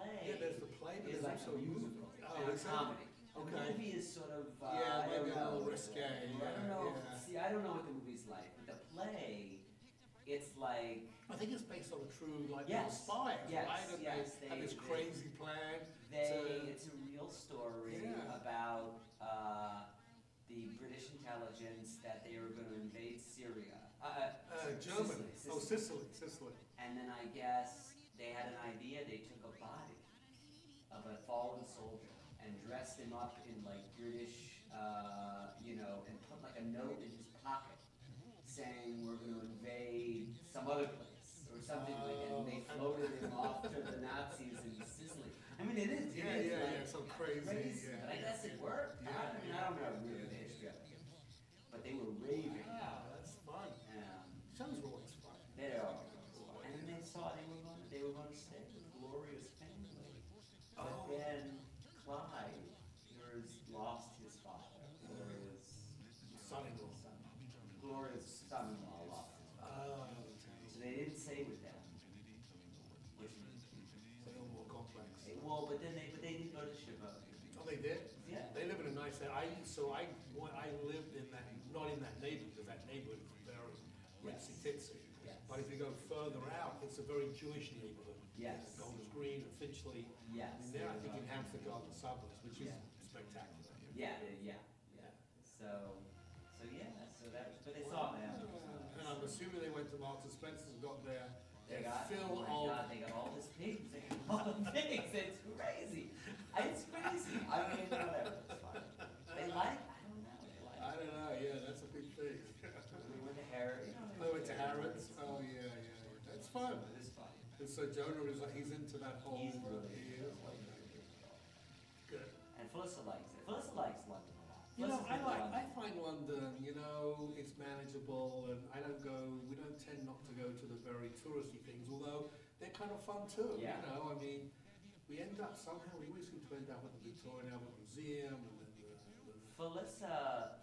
play. Yeah, there's the play, but is there's like also a musical. Oh, and a is that? comedy. Okay. The movie is sort of Yeah, I maybe don't a know. little risque, I don't yeah, know. yeah. See, I don't know what the movie's like, but the play, it's like I think it's based on a true, like, Yes, spies, yes, right? And yes, they have they- this crazy plan it's a real story Yeah. about the British intelligence that they were going to invade Syria. German. Sicily. Oh, Sicily. And then I guess they had an idea. They took a body of a fallen soldier and dressed him up in like British, and put like a note in his pocket saying we're going to invade some other place or something like that. And they floated him off to the Nazis in Sicily. I mean, it is. Yeah, so crazy. Yeah. But I guess it worked. Yeah. I mean, I don't know really the history of it, but they were raving. Wow, that's fun. Shows were always fun. They are. And then they saw they were going to stay with Gloria's family. But Oh. then Clyde lost his father. Son-in-law. Gloria's son-in-law lost his father. Oh, So they didn't stay with them. Which so no more complex. well, but they did go to Shiva. Oh, they did? Yeah. They live in a nice area. I lived in that, not in that neighborhood, because that neighborhood is very ritzy titsy. Yes. But if you go further out, it's a very Jewish neighborhood. Yes. Golders Green and Finchley. Yes. And there, I think in Hampstead Garden Suburbs, which is Yeah. spectacular. Yeah. But they saw them. And I'm assuming they went to Marks and Spencer's and got their They got, fill oh my of. God, they got all this pigs, they got all the pigs, it's crazy. It's crazy, I mean, whatever, it's fine. They like, I don't know, they like. I don't know, yeah, that's a big thing. We went to Harrods. I went to Harrods. Oh, yeah. That's fun. It is fun. And so Jonah is like, he's into that whole. He's really, he is. Good. and Felissa likes it, Felissa likes London a lot. You know, Felissa's been to I find London, it's manageable, and we don't tend not to go to the very touristy things, although they're kind of fun too, Yeah. I mean, we always seem to end up at the Victorian Albert Museum, and then Felissa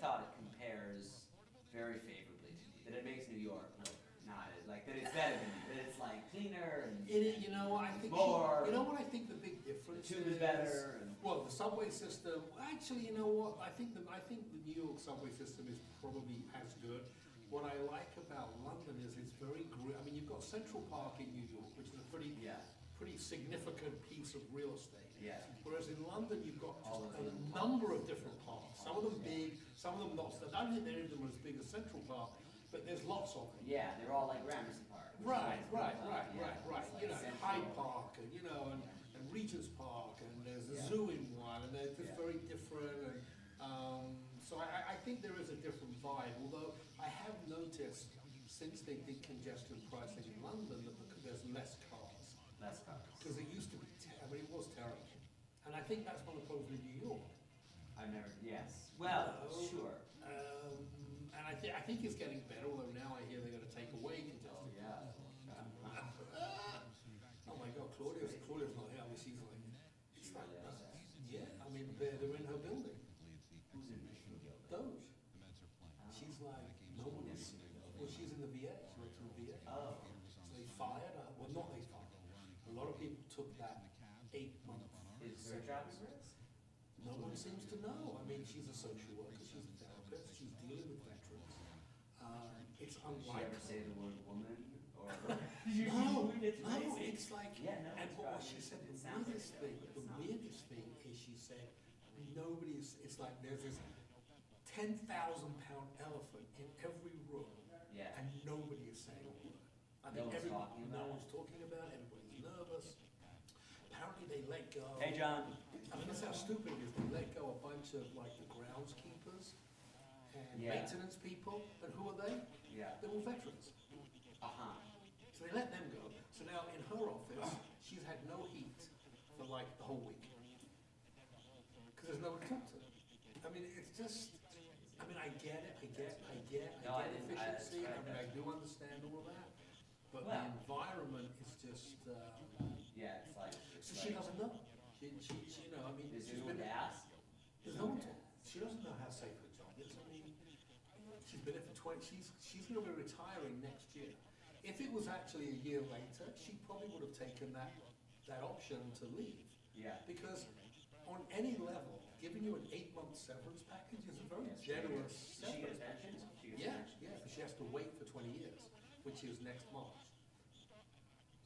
thought it compares very favorably to me, that it makes New York look not as, like, that it's better than me, that it's like cleaner and I think, more. you know what I think the big the difference tube is better and. Well, the subway system, actually, you know what, I think the New York subway system is probably as good. What I like about London is it's very, you've got Central Park in New York, which is a pretty significant piece of real estate. Yeah. Whereas in London, you've got All just of a them. number of different parks, some of them big, some of them not, I don't think they're even as big as Central Park, but there's lots of them. Yeah, they're all like Gramercy Park. which Right. is nice. Yeah, it's like central. Hyde Park, and Regent's Park, and there's a zoo in one, and they're just very different, and, so I think there is a different vibe, although I have noticed since they did congestion pricing in London that there's less cars. Less cars. Because it used to be, it was terrible. And I think that's one of the problems with New York. Yes. Well, sure. And I think it's getting better, although now I hear they're gonna take away Oh, congestion. yeah. Oh my God, Claudia's not here, she's like, She's really upset. they're in her building. Who's in the building? Doge. She's like, no one is, she's in the VA, she works in the VA. Oh. So they fired her, well, not they fired her, a lot of people took that 8 month. Is her job at risk? No one seems to know, she's a social worker, she's a therapist, she's dealing with veterans. It's Did she unlike. ever say the word woman or? No, It's no, crazy. it's like, Yeah, no, and it's what right. she said, It sounds like the weirdest thing is she said, it's like there's this 10,000 pound elephant in every room, Yeah. and nobody is saying a word. No one's talking about No it. one's talking about it, everybody's nervous. Apparently they let go. Hey, John. That's how stupid it is, they let go a bunch of like the groundskeepers and maintenance people, and who are they? Yeah. They're all veterans. Uh-huh. So they let them go. So now in her office, she's had no heat for like the whole week. Because there's no one to talk to. It's just, I get it, I get efficiency, I do understand all of that. But the environment is just, Yeah, it's like. so she doesn't know. She Is she's there no been, one to ask? there's no one to, she doesn't know how safe her job is. She's been there for 20, she's gonna be retiring next year. If it was actually a year later, she probably would have taken that that option to leave. Yeah. Because on any level, giving you an 8-month severance package is a very generous Does she get a severance pension? package. She gets a Yeah, pension. yeah, but she has to wait for 20 years, which is next March.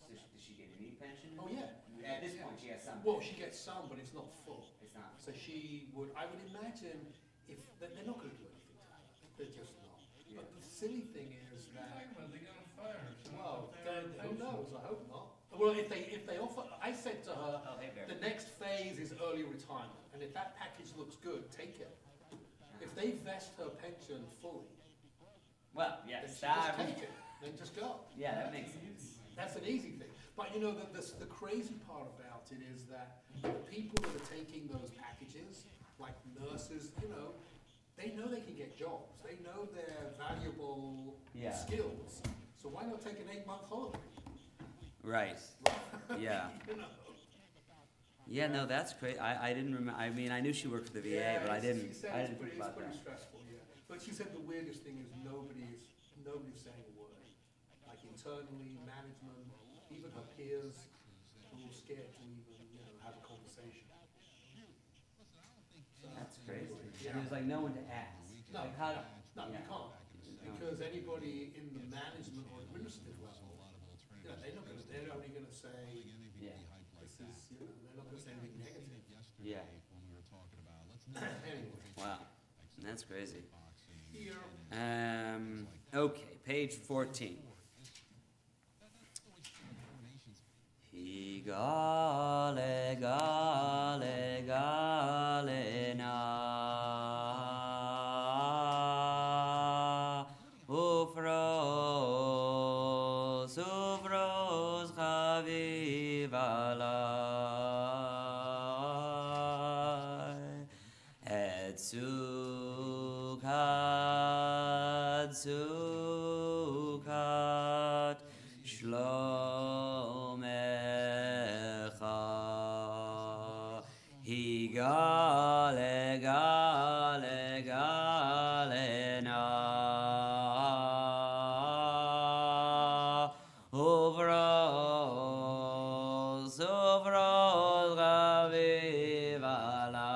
So does she get any pension? Oh, yeah. At this point, she has some. Well, she gets some, but it's not full. It's not. So I would imagine, if, they're not gonna do anything to her. They're just not. Yeah. But the silly thing is that, They're gonna fire her. So well, they're who poaching. knows, I hope not. Well, if they offer, I said to her, Oh, hey, Bear. the next phase is early retirement, and if that package looks good, take it. If they vest her pension fully, Well, then yes, she just that. take it, then just go. Yeah, that makes sense. That's an easy thing. But you know, the crazy part about it is that the people that are taking those packages, like nurses, you know they can get jobs. They know they're valuable Yeah. skills. So why not take an 8-month holiday? Right. Yeah. You know. Yeah, no, that's great. I didn't remember. I mean, I knew she worked for the VA, Yeah, but I She didn't. said I it's didn't pretty, think about pretty that. stressful, yeah. But she said the weirdest thing is nobody's saying a word. Like internally, management, even her peers, are all scared to even have a conversation. So, That's crazy. Yeah. And there's like no one to ask. No, Like, how? no, yeah. you can't. Because anybody in the management or administrative level, they're only gonna say, Yeah. this is, they're not gonna say anything negative. Yeah. Anyway, Wow. That's crazy. here, Okay, page 14. He gale gale gale na ufros ufros chavivala et sukat sukat shlomecha he gale gale gale na uvros uvros gavivala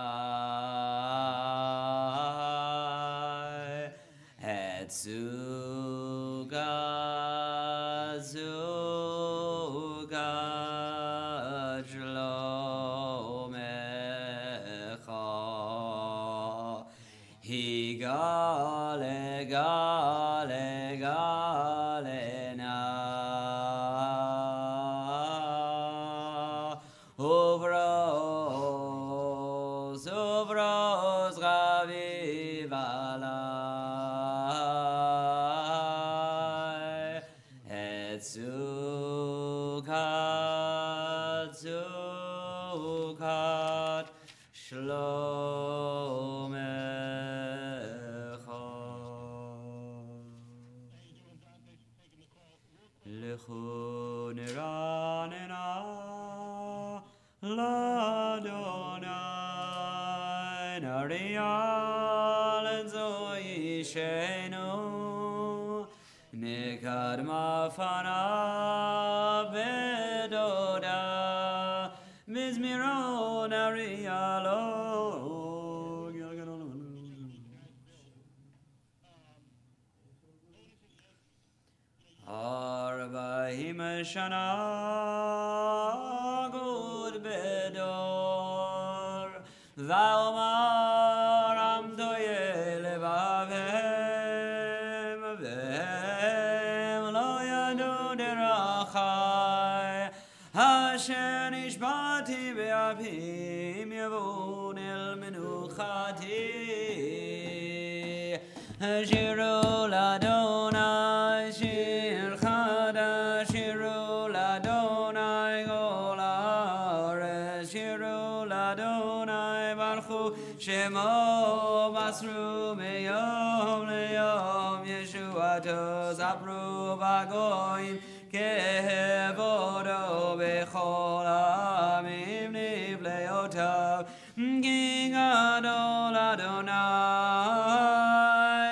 et sugat sugat shlomecha he gale gale gale na uvros uvros gavivala et sukat sukat shlomecha Lechu niranena ladonai narial zoishenu nikad mafana bedoda mizmiro narialo Arba'im shana gud bedor V'omar amdoye levavem V'hem lo yadu derachai Asher nishbati be'apim yavun el menuchati Shiru ladonai shir chada Shiru ladonai golare Shiru ladonai barchu shemo basru meyom leyom Yeshuato zapru bagoim kevodo bechol amim nivleotav King Adol Adonai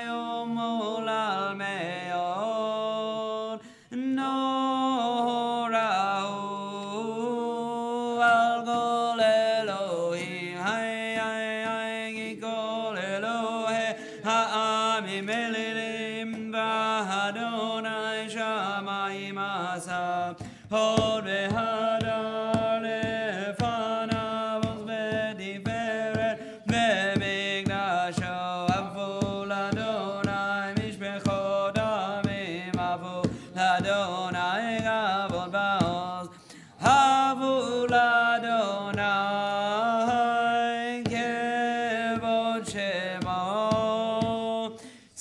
Umul Almeon Norahu imasa hod v'hadar lefanav v'tiferet v'mikdasho avu l'Adonai mishpechot amim avu l'Adonai gavod ba'oz avu l'Adonai kevod shemo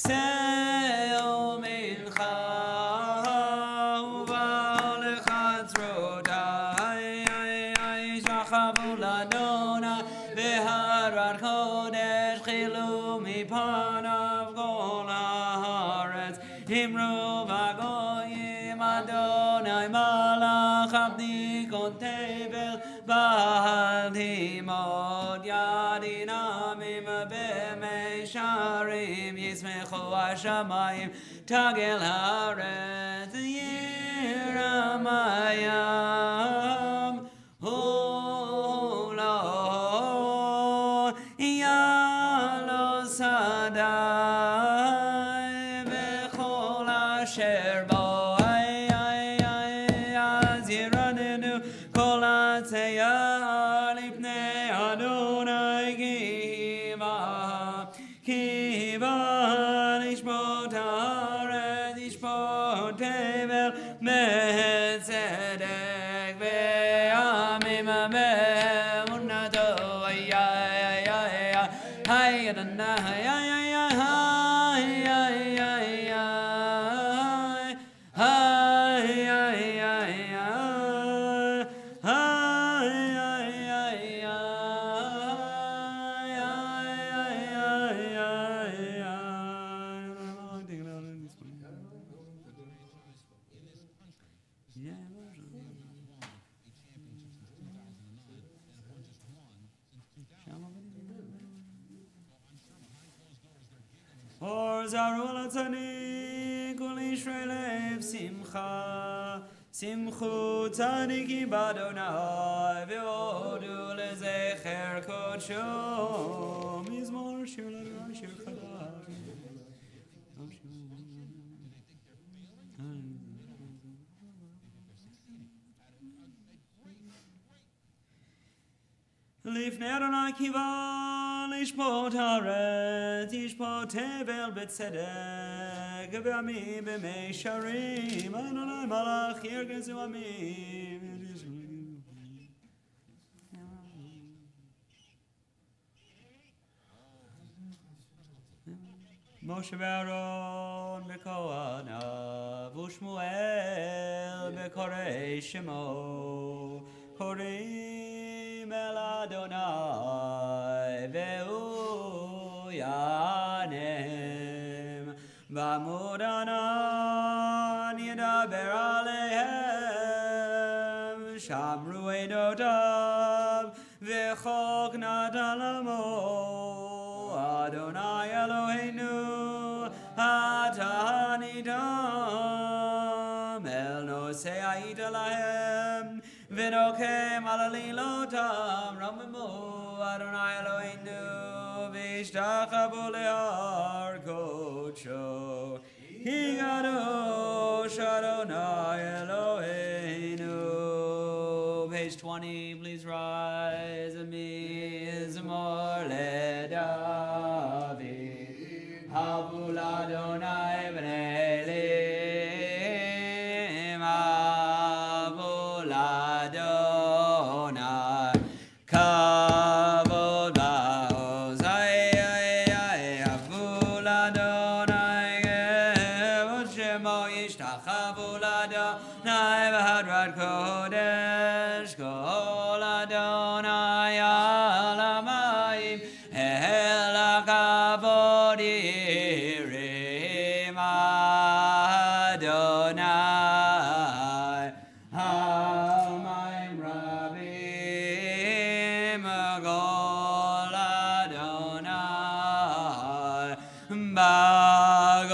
Se'el mincha uval chatzrotai shachavu l'Adonai v'harat kodesh chilu mipanav kol haaretz imru v'goyim Adonai malach abdi kontevel ba'al timod yadinamim b'meisharim yismechu hashamayim tagel haaretz yiramayam ulo yalo sadai v'chol asher bo az yiranenu kol atzeyah lipnei Adonai kiva lishmot haaretz yishmot tevel metzedek ve'amim ve'emunato hay Adonai Or zarul atzani kol Yisrael simcha simchu tzadiki b'Adonai ve'odu lezecher kodsho mizmor shir l'Adonai shir chadai Lifnei Adonai kiva lishpot haaretz yishpot tevel b'tzedek ve'amim b'meisharim Adonai malach yirgezu amim Moshe ve'Aaron b'kohanav u'Shmuel b'korei shemo korim el Adonai ve'u yanem v'amud anan yedaber aleihem shamru edotav v'chok natan lamo Adonai Eloheinu atanitam el nosei ha'ita lahem v'nokem al alilotam ramamu Adonai Eloheinu v'ishtachavu lehar kodsho ki kadosh Adonai Eloheinu. Page 20, please rise and be Mizmor leDavid Havul Adonai b'nei Elim Havul Adonai Kavod va'oz Havul Adonai Kevod shemo yishtachavu l'Adonai v'hadrat kodesh kol Adonai al hamayim el hakavod yirim Adonai hamayim rabim kol Adonai bagoach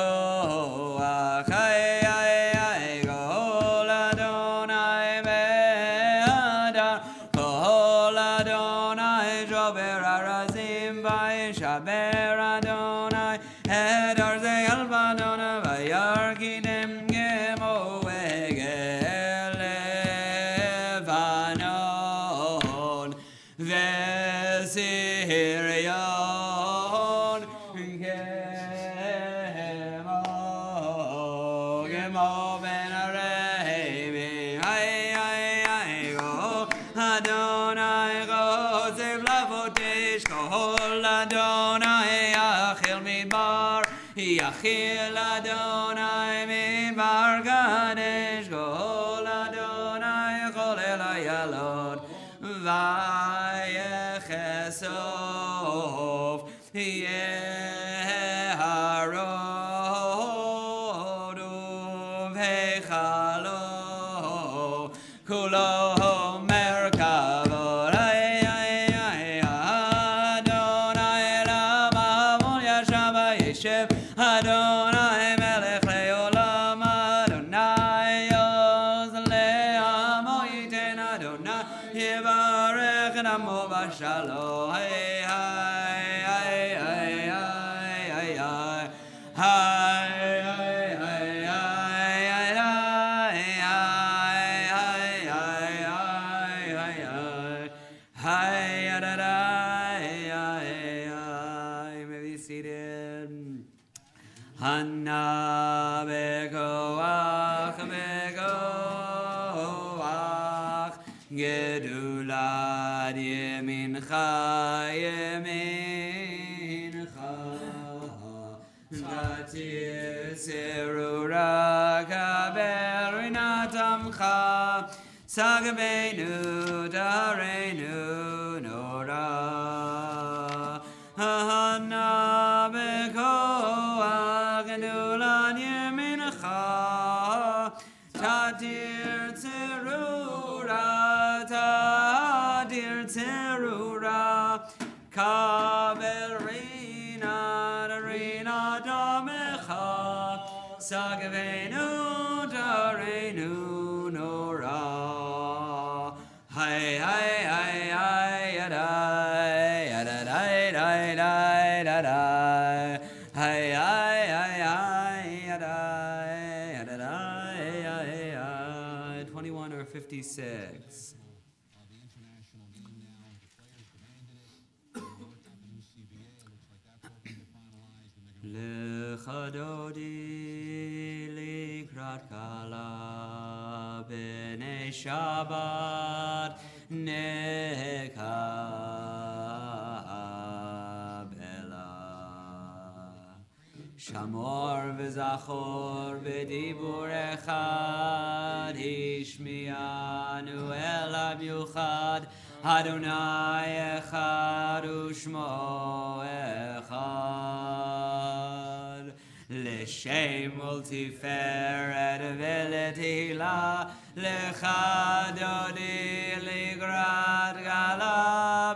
kol Adonai Sof Yeharod Uvechalo Kulo Merkavod Adonai Lamamon Yasham Yeshev Adonai Melech Leolam Adonai Yoz Le'amo Yiten Adonai Yivarech Namo V'Shalom Maybe seated. Hanna bekoach bekoach gedulad yemincha yemincha gatir serura kaberinatamcha sagbeinu dareinu nora Hanna bekoach gedulad yemincha tadir terura kaberina darina damecha sagvenu darenu nora Hai hai hai hai yadai yadai yadai yadai hai hai hai hai yadai yadai 21 or 56 L'chadodi likrat kala b'nei Shabbat nekabela Shamor v'zachor b'dibur echad Hishmianu el hamiuchad Adonai echad u'shmo echad L'shem ultiferet v'letila L'chadodi l'igrat gala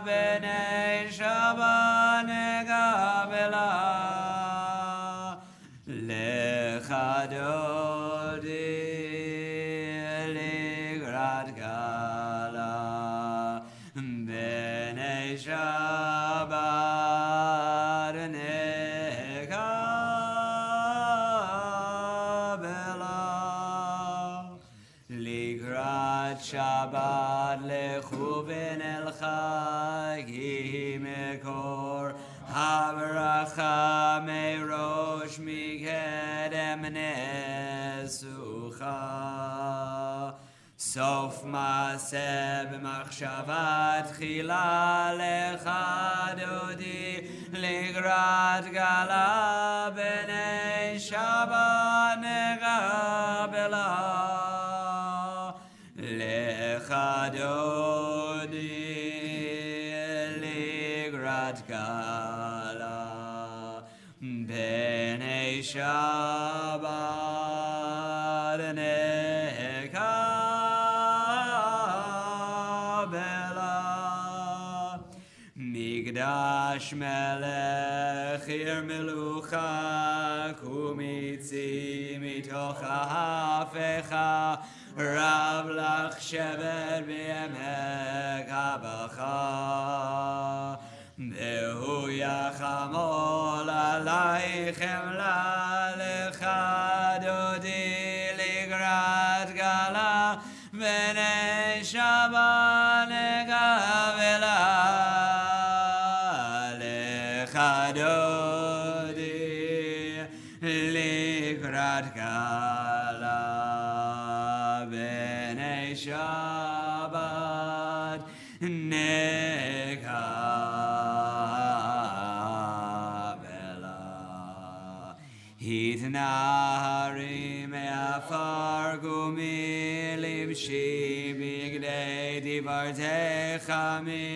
b'nei Shabbat negabela L'chadodi l'igrat gala b'nei Shabbat negabela L'igrat Shabbat lechu b'nei l'chagim mekor Habracha merosh mikedem nesucha Sof maaseh b'machshavat chila lechadodi Ligrat gala b'nei Shabbat negabela Lechadodi ligrat gala b'nei Shabbat nekabela Migdash melech ir melucha kumitzi mitoch ha'afecha Rav lach shevet b'yemek habacha Behu yachamol alaychem la'lechadodi ligrat gala b'nei Shabbat negavela lechadodi ligrat gala b'nei Shabbat negavela Hitnahari me'afar gumi limshi de divartecha mi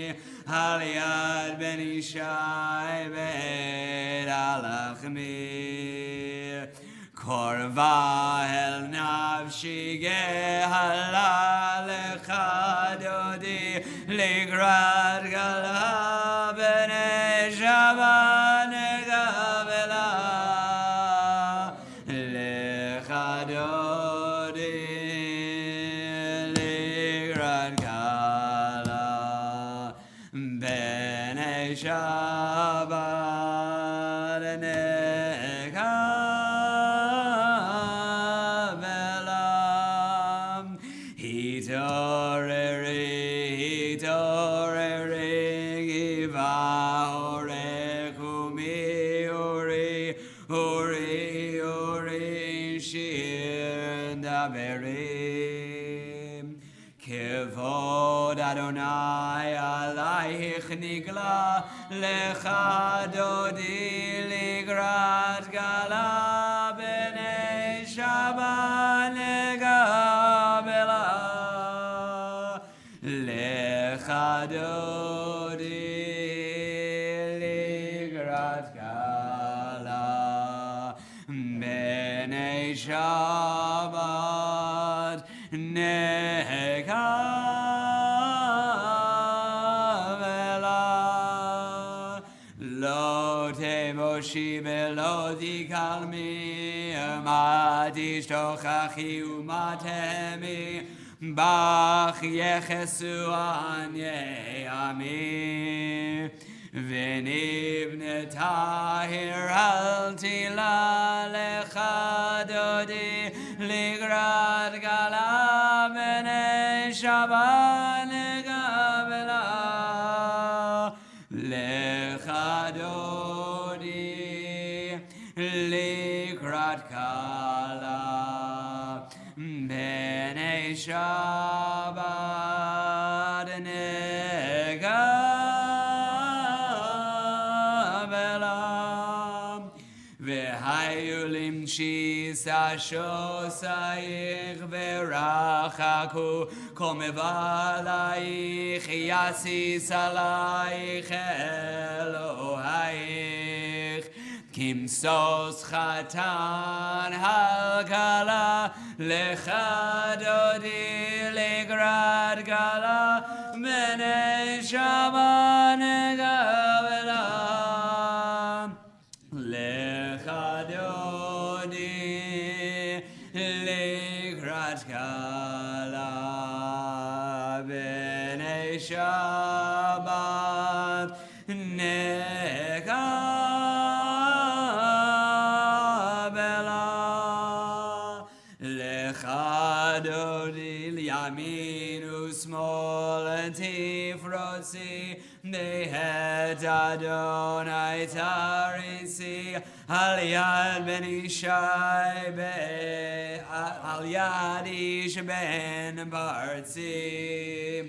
al yad ben Ishai bet alachmi korva el nafshi gehala lecha dodi ligrad gala b'nei shaban gavela lecha dodi ligrad gala b'nei shaban gavela hitoreri giva ore kumi ori shir daverim kevod Adonai alaych nigla lecha dodi ligrat gala b'nei shaban gavela lecha dodi ligrat gala b'nei shabat negavela lo temoshi velo dikalmi amati shtochachi umatemi bach yechesu anye ami ונבנתה הרהלתי לה לך דודי לקראת גלה בני שבת נגבלה לך דודי לקראת גלה בני שבת נגבלה והיו למשיס השוסייך ורחקו כל מבלייך יסיס עלייך אלוהיך כמסוס חתן הכלה לך דודי לקראת גלה בני שבת נגבלה לך דודי לקראת גלה בני שבת נגבלה לך דודי לימין ושמאל תפרוצי בעת אדוני תריסי על יד בן ישי על יד איש בן ברצי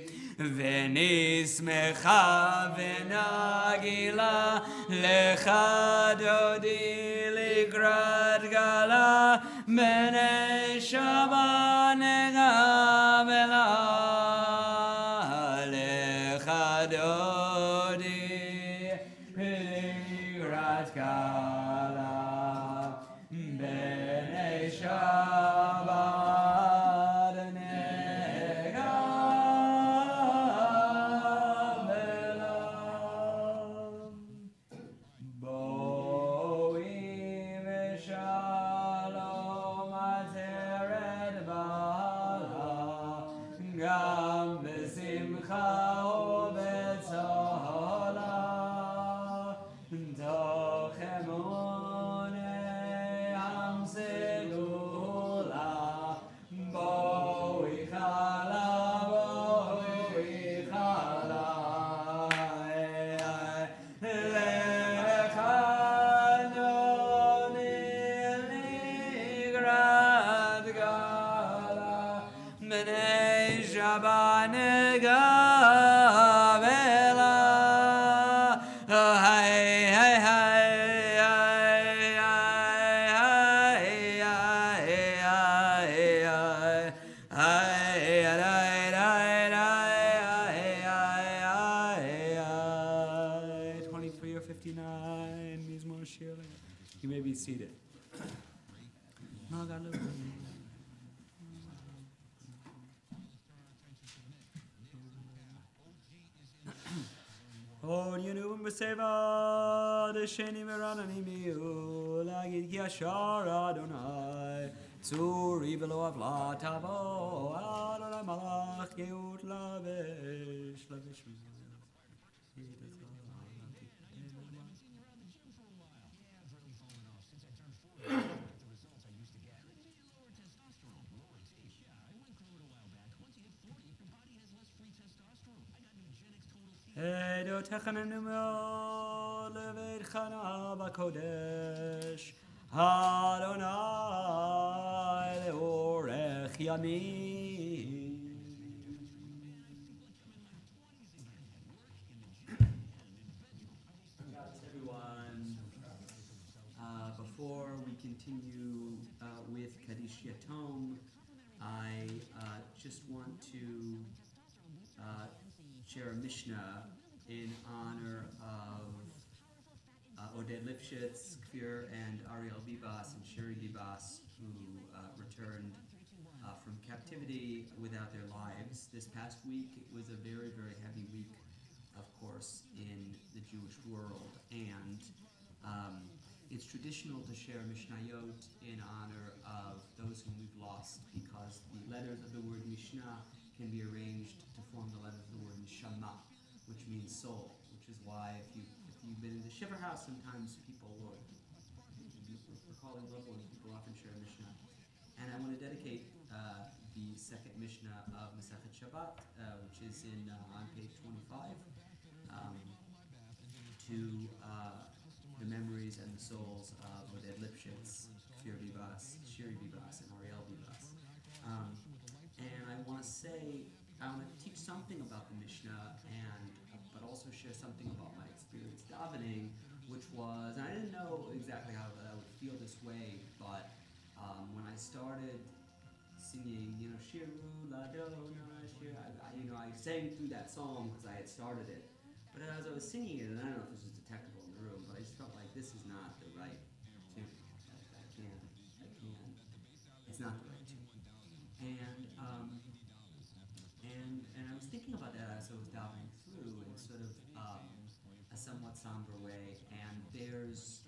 ונשמחה ונגילה לך דודי לקראת גלה בני שבת נגבלה לך דודי לקראת גלה בני שבת נגבלה בואי ושלום עטרת בעלה גם בשמחה ובצהלה תוך אמוני עם סגולה בואי חלה בואי חלה לך אדוני לקראת גלה בני שבת נגבלה היי היי היי Yenu Meseva, the Sheni Merananimiu, Lagid Yashar Adonai, Tsuri Velo Avlatavo, Adonai Malach, Geut Lavish, Lavish. Edo Techanim Levid Chana Bakodesh Adonai Leorech Yamin. Shabbat everyone. Before we continue with Kaddish Yatom, I just want to share a Mishnah in honor of Oded Lifshitz, Kfir, and Ariel Bibas and Sherry Bibas, who returned from captivity without their lives. This past week, it was a very, very heavy week, of course, in the Jewish world, and it's traditional to share Mishnayot in honor of those whom we've lost, because the letters of the word Mishnah can be arranged to form the letters of the word Neshama, which means soul, which is why if you've been in the Shiver house, sometimes people will, recalling loved ones, people often share Mishnah. And I want to dedicate the second Mishnah of Masechet Shabbat, which is on page 25, to the memories and the souls of Oded Lipschitz, Kfir Bibas, Shiri Bibas, and Ariel Bibas. And I want to teach something about the Mishnah, but also share something about my experience davening, which was, and I didn't know exactly how I would feel this way, but when I started singing, Shiru Ladona, Shir, I sang through that song because I had started it. But as I was singing it, and I don't know if this was detectable in the room, but I just felt like this is not the right tune. It's not the right tune. And I was thinking about that as I was davening through in sort of a somewhat somber way. And there's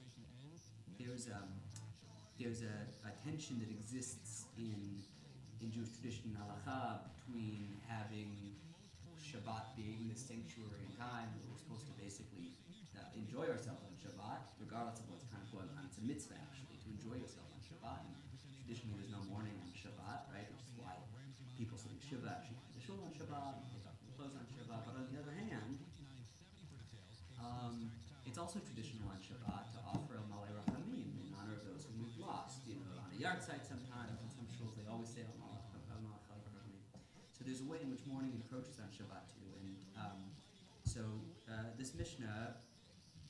a tension that exists in Jewish tradition, halacha, between having Shabbat being the sanctuary and time that we're supposed to basically enjoy ourselves on Shabbat, regardless of what's kind of going on. It's a mitzvah, actually, to enjoy yourself on Shabbat. And traditionally, there's no mourning on Shabbat, right? Which is why people sing Shiva actually the shul on Shabbat, close on Shabbat. But on the other hand, it's also traditional on Shabbat to offer El Malei Rachamim in honor of those whom we've lost. On a yard site sometimes, in some shuls, they always say El Malei Rachamim. So there's a way in which mourning encroaches on Shabbat too. And this Mishnah,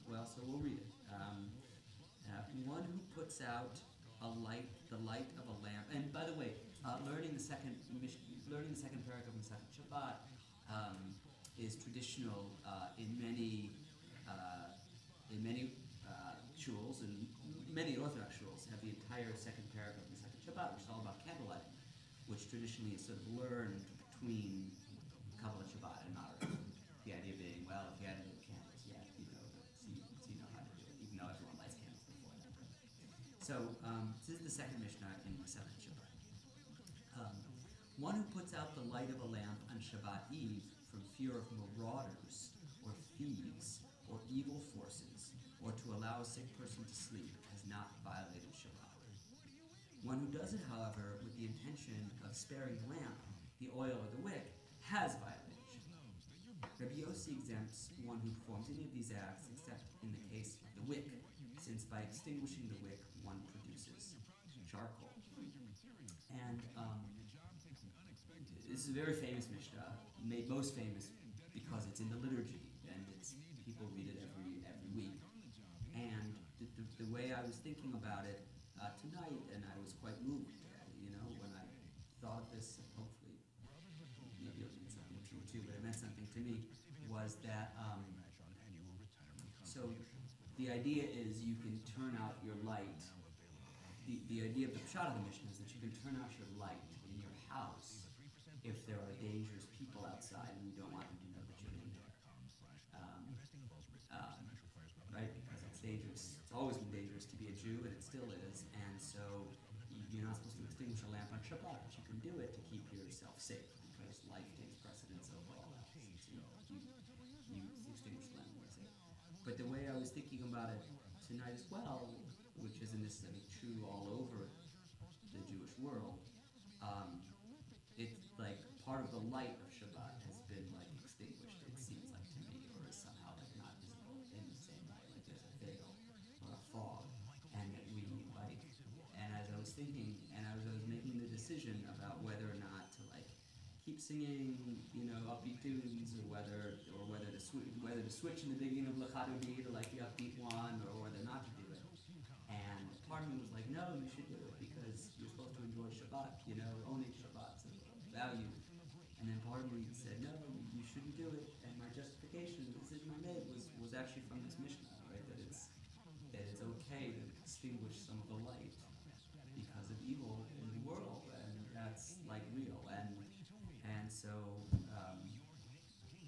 so we'll read it. One who puts out the light of a lamp. And by the way, learning the second paragraph of Masechet Shabbat is traditional in many shuls, and many Orthodox shuls have the entire second paragraph of Masechet Shabbat, which is all about candlelight, which traditionally is sort of learned between Kabbalah Shabbat and Ma'ariv. The idea being, well, if you hadn't lit candles yet, so you know how to do it, even though everyone lights candles before that. So this is the second Mishnah in Masechet Shabbat. One who puts out the light of a lamp on Shabbat Eve from fear of marauders or thieves or evil forces, or to allow a sick person to sleep, has not violated Shabbat. One who does it, however, with the intention of sparing the lamp, the oil or the wick, has violated Shabbat. Rabbi Yossi exempts one who performs any of these acts except in the case of the wick, since by extinguishing the wick, one produces charcoal. And this is a very famous Mishnah, made most famous because it's in the liturgy, and people read it every week. And the way I was thinking about it tonight, and I was quite moved, when I thought of this, and hopefully maybe it'll mean something to you too, but it meant something to me, was that, so the idea is you can turn out your light. The idea of the pshat of the Mishnah is that you can turn out your light in your house if there are dangerous people outside and you don't want them to know that you're in there. still is, and so you're not supposed to extinguish a lamp on Shabbat, but you can do it to keep yourself safe, because life takes precedence over all else. So you extinguish the lamp when you're safe. But the way I was thinking about it tonight as well, which isn't necessarily true all over the Jewish world, it's like part of the light of Shabbat has been like extinguished, it seems like to me, or is somehow like not visible in the same light, like there's a veil or a fog, and that we like, and as I was thinking, and as I was making the decision about whether or not to like keep singing, upbeat tunes, or whether to switch in the beginning of L'Chadodi to like the upbeat one, or whether not to do it. And part of me was like, no, you should do it because you're supposed to enjoy Shabbat, only Shabbat's value. And then part of me said, no, you shouldn't do it. And my justification, the decision I made was actually from this Mishnah, right? That it's okay to extinguish some of the light because of evil in the world, and that's like real. And so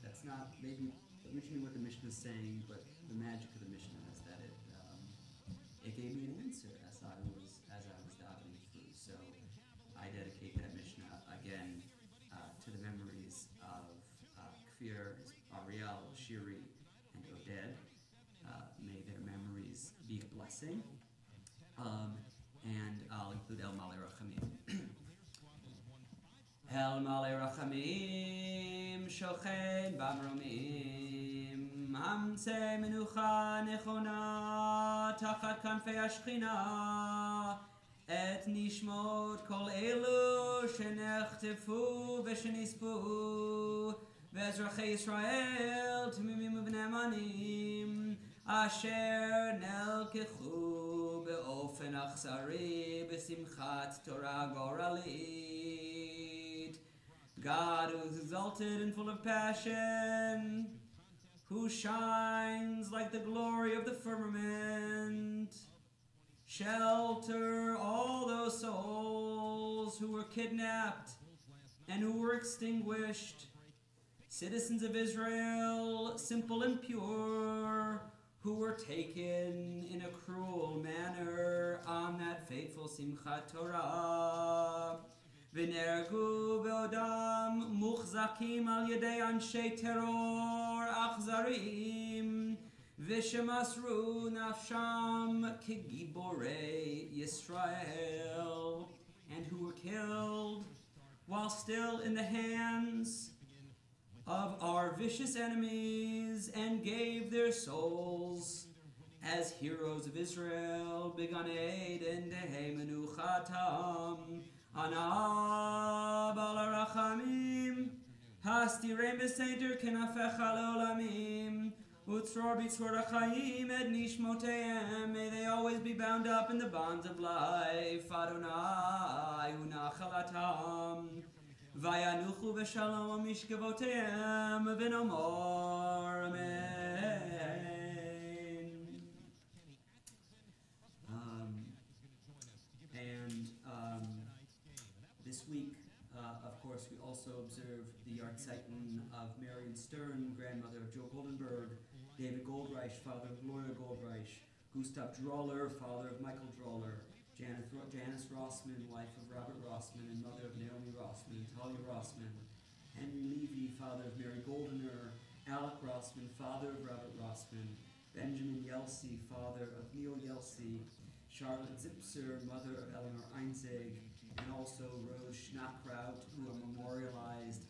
that's not maybe originally what the Mishnah is saying, but the magic of the Mishnah is that it gave me an answer as I was davening through. So I dedicate that Mishnah again to the memories of Kfir, Ariel, Shiri, and Oded. May their memories be a blessing. And I'll include El Malei Rachamim. El Malei Rachamim, Shochen Bamromim, Hamse Menucha Nechona, Tachat Kanfei Ashchina, Et Nishmot Kol Elu, Shenechtefu Veshenispu, Vezrachei Yisrael, Timimim Ubnei Amanim, Asher Nelkechu Be'ofen Achzari, Besimchat Torah Goralit. God who is exalted and full of passion, who shines like the glory of the firmament, shelter all those souls who were kidnapped and who were extinguished, citizens of Israel, simple and pure, who were taken in a cruel manner on that fateful Simchat Torah. V'nergu be'odam muchzakim al yedei anshe terror achzarim v'shemasru nafsham kegiborei Yisrael, and who were killed while still in the hands of our vicious enemies, and gave their souls as heroes of Israel. Began Eden Dehei Menuchatam Ana Bala Rachamim Hastirem Beseder Kenafecha Leolamim Utzror Bitzror Achayim Ed Nishmoteim. May they always be bound up in the bonds of life. Adonai Unachalatam Vayanuchu V'Shalom Mishkavoteim V'Nomor Amen. This week, of course, we also observe the Yahrzeichen of Marion Stern, grandmother of Joe Goldenberg, David Goldreich, father of Gloria Goldreich, Gustav Droller, father of Michael Droller, Janice Rossman, wife of Robert Rossman and mother of Naomi Rossman, Talia Rossman, Henry Levy, father of Mary Goldener, Alec Rossman, father of Robert Rossman, Benjamin Yelsey, father of Neil Yelsey, Charlotte Zipser, mother of Eleanor Einzig, and also Rose Schnappkraut, who are memorialized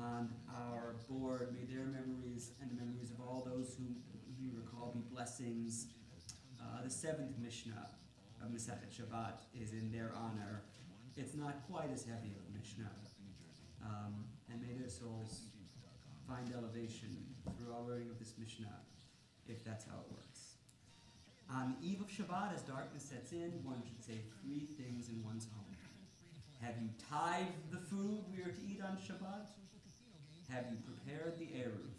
on our board. May their memories and the memories of all those whom you recall be blessings. The seventh Mishnah of Masechet Shabbat is in their honor. It's not quite as heavy of a Mishnah. And may their souls find elevation through our learning of this Mishnah, if that's how it works. On the eve of Shabbat, as darkness sets in, one should say three things in one's home. Have you tithed the food we are to eat on Shabbat? Have you prepared the Eruv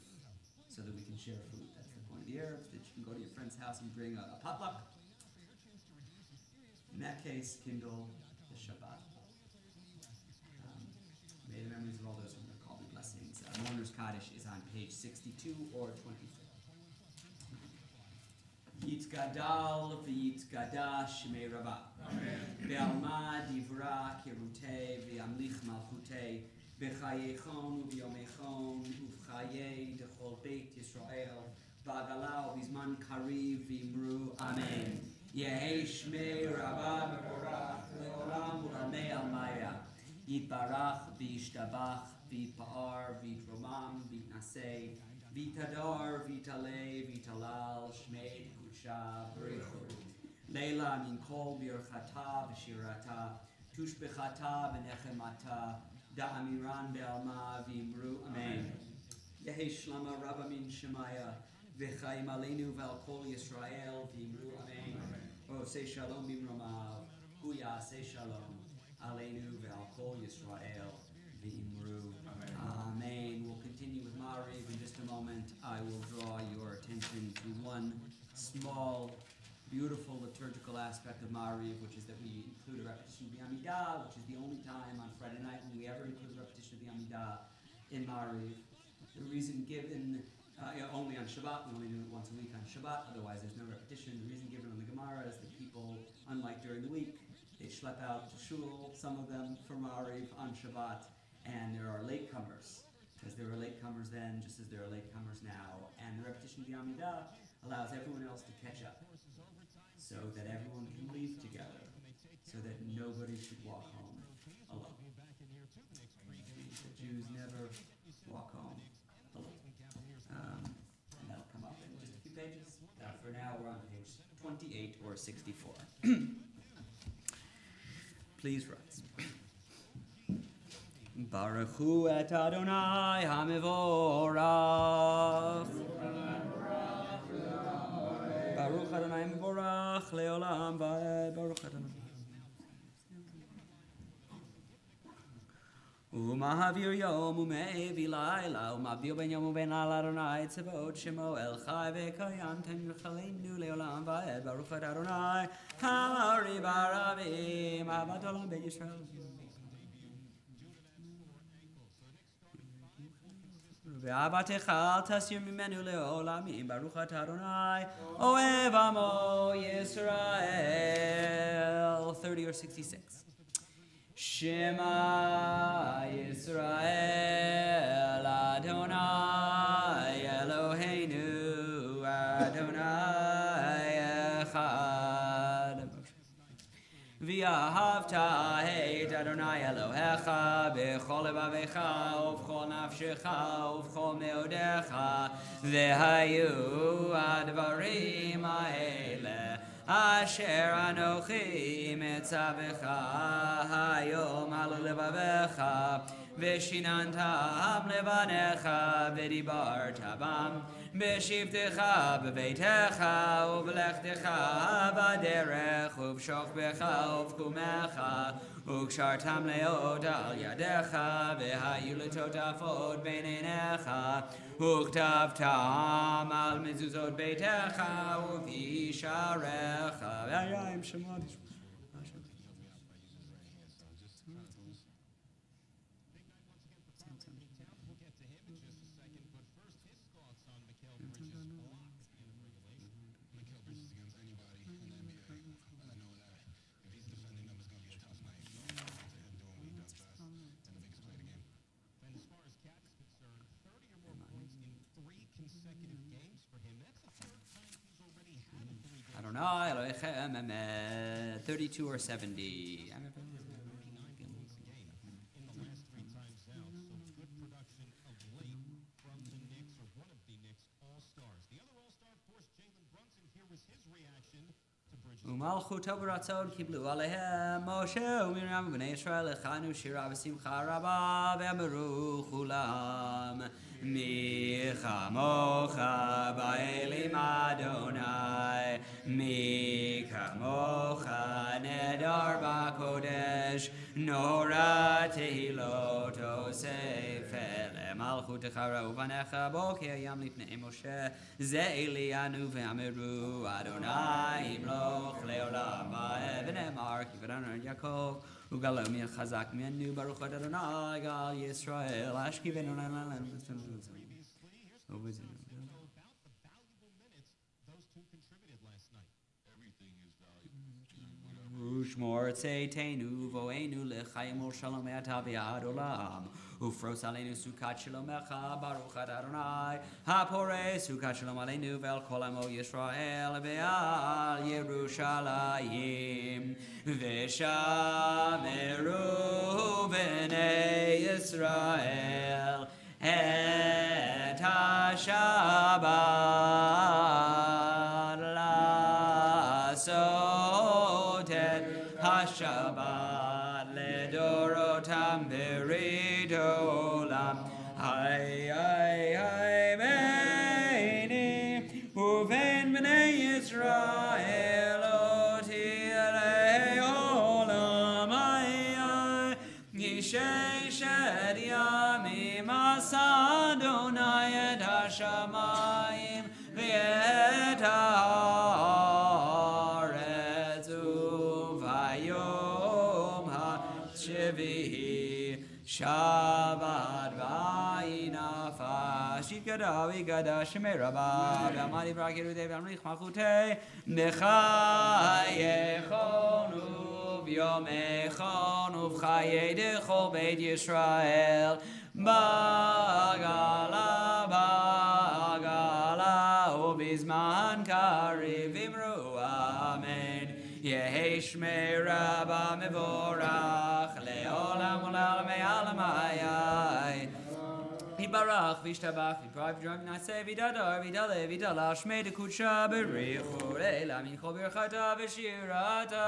so that we can share food? That's the point of the Eruv, that you can go to your friend's house and bring a potluck. In that case, kindle the Shabbat. May the memories of all those who are called be blessings. Mourner's Kaddish is on page 62 or 23. Yitzgadal v'yitzgadash shmei rabah. Be'alma divra kirutei v'yamlich malchutei b'chayechon u'b'yomechon u'v'chayei d'chol beit Yisrael v'agalau b'zman kariv v'imru amen. Yehei shmei rabah b'korach le'olam u'lamei almaya yitbarach v'yishtabach v'yitpa'ar v'yitromam v'yitnasei v'yitadar v'yitalei v'yitalal shmei kudshah b'richu Leila min kol birchata v'shirata tushbechata v'nechemata da'amiran be'alma v'imru amen. Yehi shlama rabba min shemaya v'chaim aleinu v'al kol Yisrael v'imru amen. Oh, say shalom b'imromav hu ya'aseh shalom aleinu v'al kol Yisrael v'imru amen. We'll continue with Mariv in just a moment. I will draw your attention to one small beautiful liturgical aspect of Mariv, which is that we include a repetition of the Amidah, which is the only time on Friday night when we ever include a repetition of the Amidah in Mariv. The reason given, only on Shabbat, we only do it once a week on Shabbat, otherwise there's no repetition. The reason given on the Gemara is that people, unlike during the week, they schlep out to shul, some of them for Mariv on Shabbat, and there are latecomers, because there were latecomers then, just as there are latecomers now, and the repetition of the Amidah allows everyone else to catch up, so that everyone can leave together, so that nobody should walk home alone. The Jews never walk home alone. And that'll come up in just a few pages. For now, we're on page 28 or 64. Please rise. Baruch hu et Adonai hamivorach. Baruch Adonai Mevorach Leolam Vaed Baruch Adonai Umahavir Yom Umevi Laila Umavir Ben Yom Uben Al Adonai Tzevot Shemo El Chai V'Kayam Ten Yichalenu Leolam Vaed Baruch Adonai Hamari Baravim Ahavat Olam Beit Yisrael Ve'avatecha al tasir mimenu le'olamim Baruch atah Adonai Oev amo Yisrael 30 or 66 Shema Yisrael Adonai Eloheinu Adonai Echad V'ahavta et Adonai Elohecha b'chol levavecha u'b'chol nafshecha u'b'chol meodecha v'hayu advarim ha'ele asher anochi metzavecha hayom al levavecha v'shinantam levanecha v'dibarta bam b'shivtecha b'beitecha u'b'lechtecha b'derech u'b'shochbecha u'b'kumecha u'kshartam leod al yadecha v'hayu letotafot b'neinecha u'ktavtam al mezuzot beitecha u'visharecha v'ayayim shemot Adonai Elohechem Emet 32 or 70 Umalchut Baratzon Kiblu Alehem Moshe Umiram Bnei Yisrael Echanu Shira V'Simcha Rabba V'Ameru Chulam Mi Chamocha Ba'elim Adonai Mi Kamocha Nedar Ba'Kodesh Nora Tehilot Osef Malchutecha Ra'uvanecha Boker Yam Lifnei Moshe Ze Elianu V'Ameru Adonai Imloch Leolam Va'ed V'Nemar Kiv'Adonai Yaakov Ugalo Mi Chazak Menu Baruch Adonai Gal Yisrael Ashkivenu Lalam Ushmor Tzeitenu Voenu Lechayim Shalom Etaviad Olam Ufros Aleinu Sukat Shalom Echa Baruch Adonai Hapore Sukat Shalom Aleinu Vel Kol Amo Yisrael Ve'al Yerushalayim V'shameru B'nei Yisrael Et HaShabbat Lasot Et HaShabbat Ledorotam Berit Olam Hay Hay Hay Beini Uven B'nei Yisrael Oti Elei Olam Hay Hay Yishei Shed Yamim Asadonai Et HaShamayim V'et HaAretz Uvayom HaShevihi Shabbat Vayinafash Yikada Vigada Shemei Rabba V'amadi Brakiru Dev Amrich Machutei Nechayechon Uv'yomechon Uv'chayei Dechol Beit Yisrael Bagala Bagala Ubizman Kariv Imru Amen Yehi Shmei Rabba Mevorach Le'olam Olam Me'alam Hayai Yibarach Vishtabach Viprav V'dram Naseh Vidadar Vidale Vidala Shmei Dekutsha Berichu Le'lam Yinchol Birchata V'shirata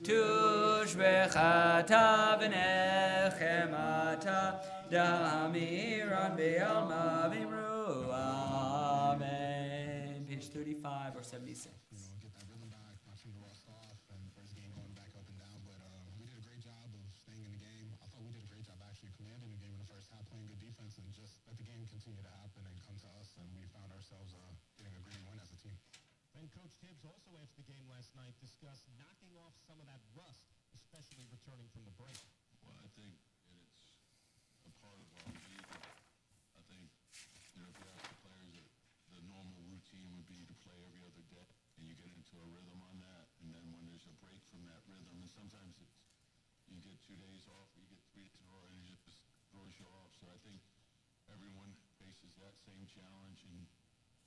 Tush Bechata V'nechemata Damiran Be'alma V'imru Amen. Page 35 or 76. Get that rhythm back. My feet were all soft, and first game going back up and down, but we did a great job of staying in the game. I thought we did a great job actually commanding the game in the first half, playing good defense, and just let the game continue to happen and come to us, and we found ourselves getting a great win as a team. And Coach Tibbs also after the game last night discussed knocking off some of that rust, especially returning from the break. Well, I think it's a part of our league. I think, if you ask the players, the normal routine would be to play every other day, and you get into a rhythm on that, and then when there's a break from that rhythm, and sometimes you get 2 days off, or you get 3 days in a row, and it just throws you off. So I think everyone faces that same challenge, and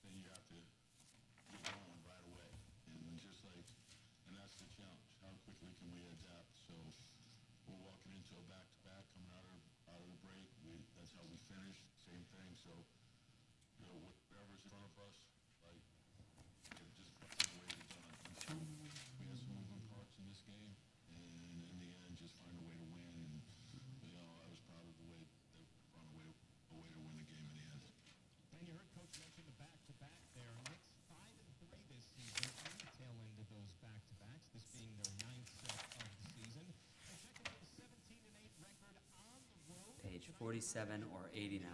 then you have to get going right away. And that's the challenge. How quickly can we adapt? So we're walking into a back-to-back coming out of the break. That's how we finished. Same thing. So, whatever's in front of us, just find a way to get done. We had some moving parts in this game, and in the end, just find a way to win. And I was proud of the way that we found a way to win the game in the end. And you heard Coach mention the back-to-back there. Knicks 5-3 this season on the tail end of those back-to-backs, this being their 9th set of the season. And checking out a 17-8 record on the road. Page 47 or 89.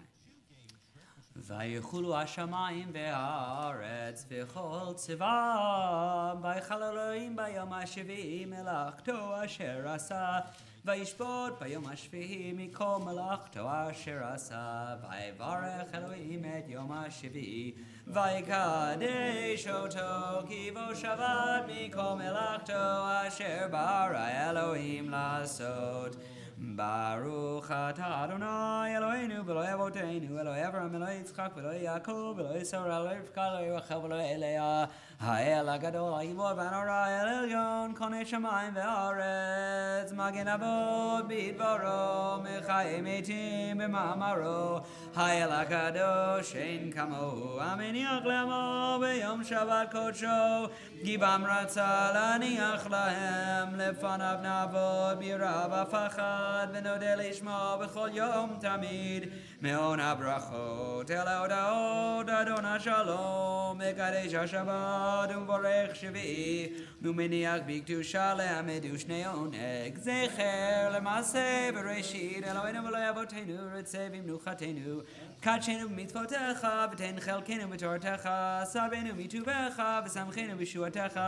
ויחולו השמיים והארץ וכל צבאם ויחל אלוהים ביום השביעי מלאכתו אשר עשה וישפוט ביום השביעי מכל מלאכתו אשר עשה ויברך אלוהים את יום השביעי ויקדש אותו כי בו שבת מכל מלאכתו אשר ברא אלוהים לעשות Baruch atah Adonai Eloheinu v'Eloi Avotenu Eloi Avraham Eloi Yitzchak v'Eloi Yaakov Eloi Yisrael Eloi Rivka Eloi Rachel v'Eloi Leah Ha'el HaGadol HaGivor v'Hanora El Elyon Konei Shamayim v'Haaretz Magen Avot b'Dvaro Mechayei Metim b'Ma'amaro Ha'el HaKadosh Ein Kamohu Ameniach Le'amo b'Yom Shabbat Kodsho Gibam Ratzah Laniach Lahem Lefanav Navod B'Yirav Afachad ונודה לשמו בכל יום תמיד מעון הברכות אל ההודעות אדון השלום מקדש השבת ומבורך שביעי ומניח בקדושה לעמד ושני עונג זכר למעשה בראשית אלוהינו ואלוהי אבותינו רצה במנוחתנו קדשנו במצוותיך ותן חלקנו בתורתך סבנו מטובך ושמחנו בישועתך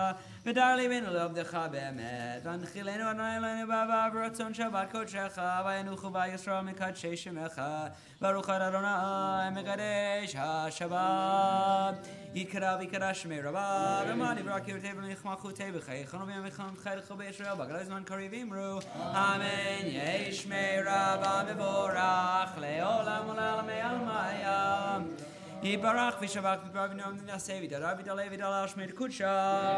ודר ליבנו לעבדך באמת והנחילנו אדוני אלוהינו באהבה ורצון שבת קודשך וינוחו בישראל מקדשי שמך ברוך אתה אדוני מקדש השבת Yitkara v'ikara shmei rabba. Ramani v'rakir teva michmachu teva chay. Chano v'yamicham chayl chol b'Yisrael. Bagalazman kari v'imru. Amen. Yeh shmei rabba mevorach. Le'olam u'l'olam me'almayam. Yibarach v'shavach v'brav v'nom v'naseh v'darav v'daleh v'dalal shmei d'kudsha.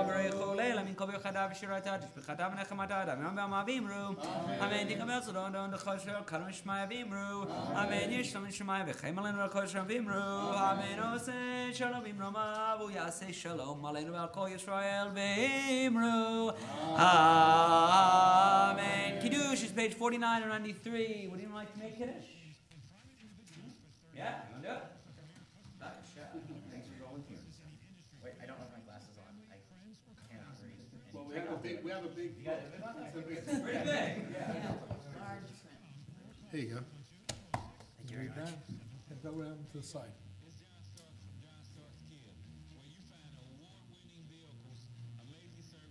V'reichu le'la min kol v'chadav v'shirata. V'chadav v'nechamata. V'nom v'amah v'imru. Amen. Dikabel zolon don d'choshel kalam shmai v'imru. Amen. Yishlam shmai v'chem alen v'choshel v'imru. Amen. Oseh shalom v'imru ma'avu yaseh shalom aleinu v'al kol Yisrael v'imru. Amen. Kiddush is page 49 and 93. Would anyone like to make Kiddush? Yeah, you want to do it? Thanks for volunteering. Wait, I don't have my glasses on. I cannot read. Well, we have a big, It's pretty big. Yeah. Here you go. Thank you very much. Go around to the side.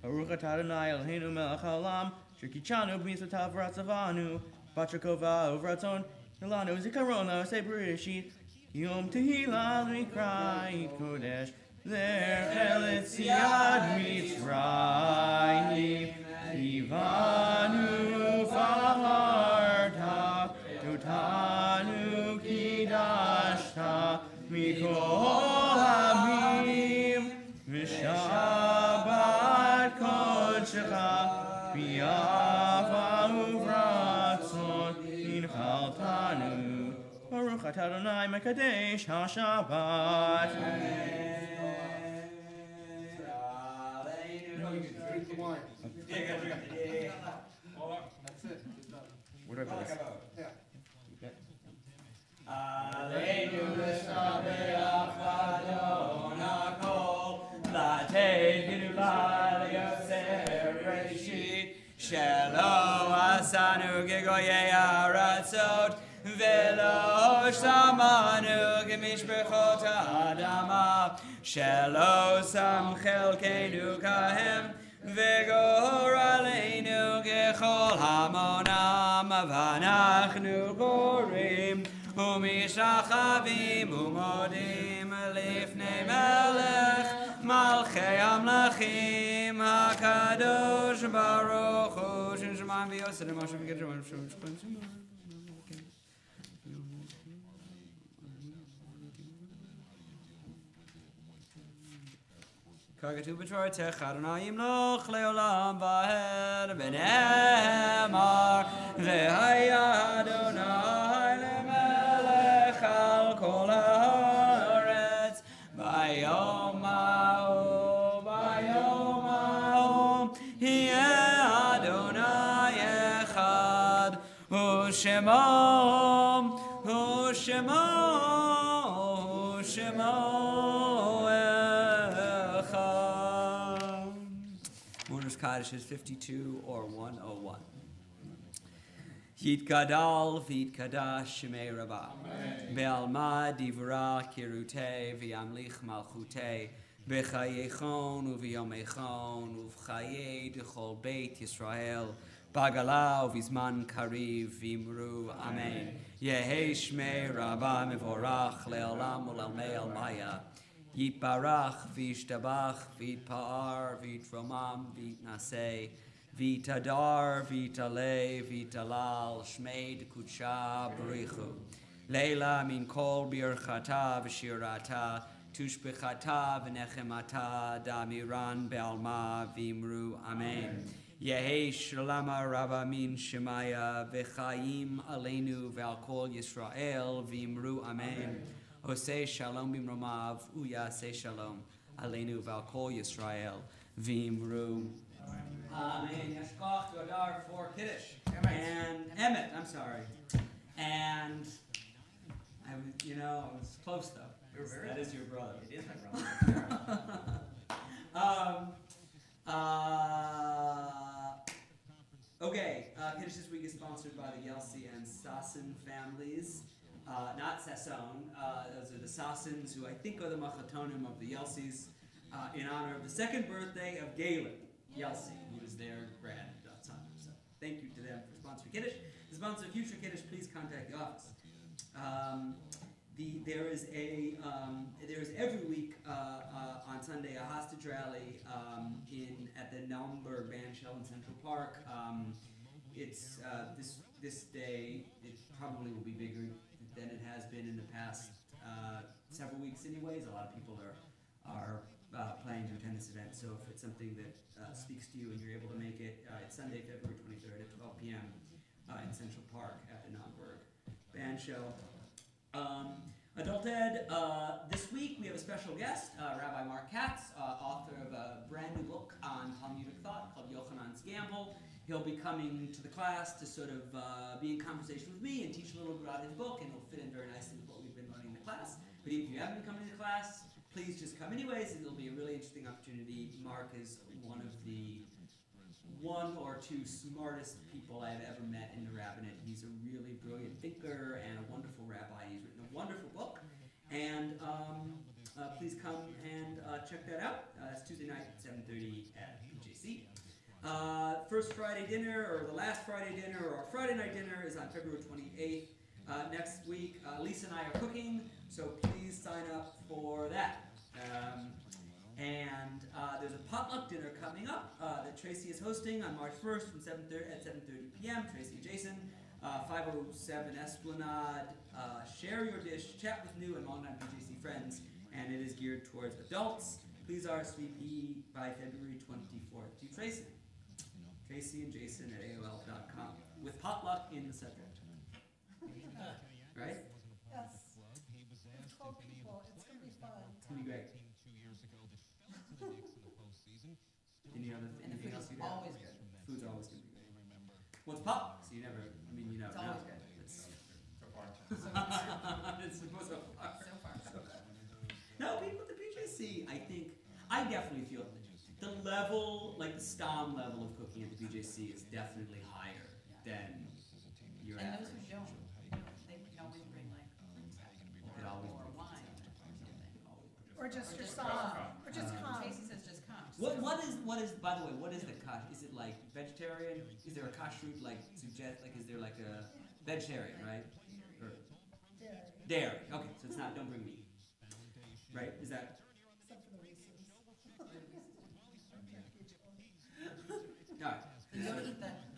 Baruch atah Adonai Eloheinu melech haolam, shekidshanu b'mitzvotav v'ratzavanu, b'trakova uvratzon, elanu zikaron la'aseh bereshit, yom tehillah mikrai kodesh, zer eretz yad Mitzrayim, ivanu faharta, totanu kidashta, mikol hamim, v'shabbat kodshecha, b'yava uvratzon, inchaltanu. Baruch atah Adonai mekadesh ha-Shabbat. Drink the wine. That's it. Where do I put this? Yeah. Aleinu l'shabeach v'adon ha'kol, l'atei gidulai l'yosef reshit, shelo asanu gegoyei ha'aratzot, velo shamanu gemishbechot ha'adama, shelo sam chelkeinu kahem, v'gor aleinu gechol hamonam, v'anachnu gorim, ומשחבים ומודים לפני מלך מלכי המלכים הקדוש ברוך הוא שנשמע ויוסר למשה וגדר ככתוב בתורתך אדוני ימלוך לעולם ועד ונאמר והיה אדוני למלך על כל הארץ ביום ההוא יהיה אדוני אחד ושמו Mourner's Kaddish is 52 or 101. Yitgadal v'yitkadash shemei Rabbah. Be'alma divra kirutei v'yamlich malchutei. B'chayechon u'v'yomechon u'v'chayei d'chol beit Yisrael. Bagala u'v'zman kariv v'imru. Amen. Yehei shmei Rabbah mevorach le'olam u'lalmei almaya. Yitbarach v'yishtabach v'yitpa'ar v'yitromam v'yitnaseh v'yitadar v'yitaleh v'yitalal shmei d'kudsha b'richu leila min kol birchata v'shirata tushbechata v'nechemata damiran be'alma v'imru amen. Yehei shalama rabba min shemaya v'chayim aleinu ve'al kol Yisrael v'imru amen. Oseh shalom bimromav uyaseh shalom aleinu v'al kol Yisrael v'imru. Amen. Yashkoch to Adar for Kiddush and Emmet. I'm sorry. And I was close though. That is your brother. It is my brother. Okay. Kiddush this week is sponsored by the Yelsey and Sasson families. Not Sasson. Those are the Sassons, who I think are the Machatonim of the Yelseys, in honor of the second birthday of Galen Yelsey, who is their grandson. So thank you to them for sponsoring Kiddush. To sponsor future Kiddush, please contact the office. There is every week Sunday a hostage rally at the Naumburg Bandshell in Central Park. It's this day. It probably will be bigger than it has been in the past several weeks. Anyways, a lot of people are planning to attend this event. So if it's something that speaks to you and you're able to make it, it's Sunday, February 23rd at 12 p.m. In Central Park at the Naumburg Bandshell. Adult Ed, this week we have a special guest, Rabbi Mark Katz, author of a brand new book on Talmudic thought called Yochanan's Gamble. He'll be coming to the class to sort of be in conversation with me and teach a little bit about his book, and it'll fit in very nicely with what we've been learning in the class. But if you haven't been coming to the class, please just come anyways, and it'll be a really interesting opportunity. Mark is one of the one or two smartest people I've ever met in the rabbinate. He's a really brilliant thinker and a wonderful rabbi. He's written a wonderful book, and please come and check that out. It's Tuesday night at 7:30 at PJC. First Friday dinner, or the last Friday dinner, or Friday night dinner is on February 28th. Next week, Lisa and I are cooking, so please sign up for that. And there's a potluck dinner coming up that Tracy is hosting on March 1st from 7:30 p.m. Tracy and Jason, 507 Esplanade. Share your dish, chat with new and longtime PJC friends, and it is geared towards adults. Please RSVP by February 24th to Tracy. Tracy and Jason at AOL.com with potluck in the subject. Right? Yes. With 12 people. It's going to be fun. It's going to be great. 2 years ago that fell to the Knicks in the postseason. Anything else you'd add? Always good. Food's always going to be great. Well, it's potluck, so you never, I mean, you know. It's always good. It's, So far. it's supposed to far. So far. No, people at the PJC, I definitely feel the level, like the STOM level of cooking at the PJC is definitely higher than your And average. those who don't, they can always bring like Could always or bring wine or something. Or just your just song. Or just come. Tracy says just come. What is by the way, what is the kash? Is it like vegetarian? Is there a kashrut like suggest, like is there like a vegetarian, right? Or dairy. Okay, so it's not, don't bring meat. Right? Is that Except for the Reese's. alright.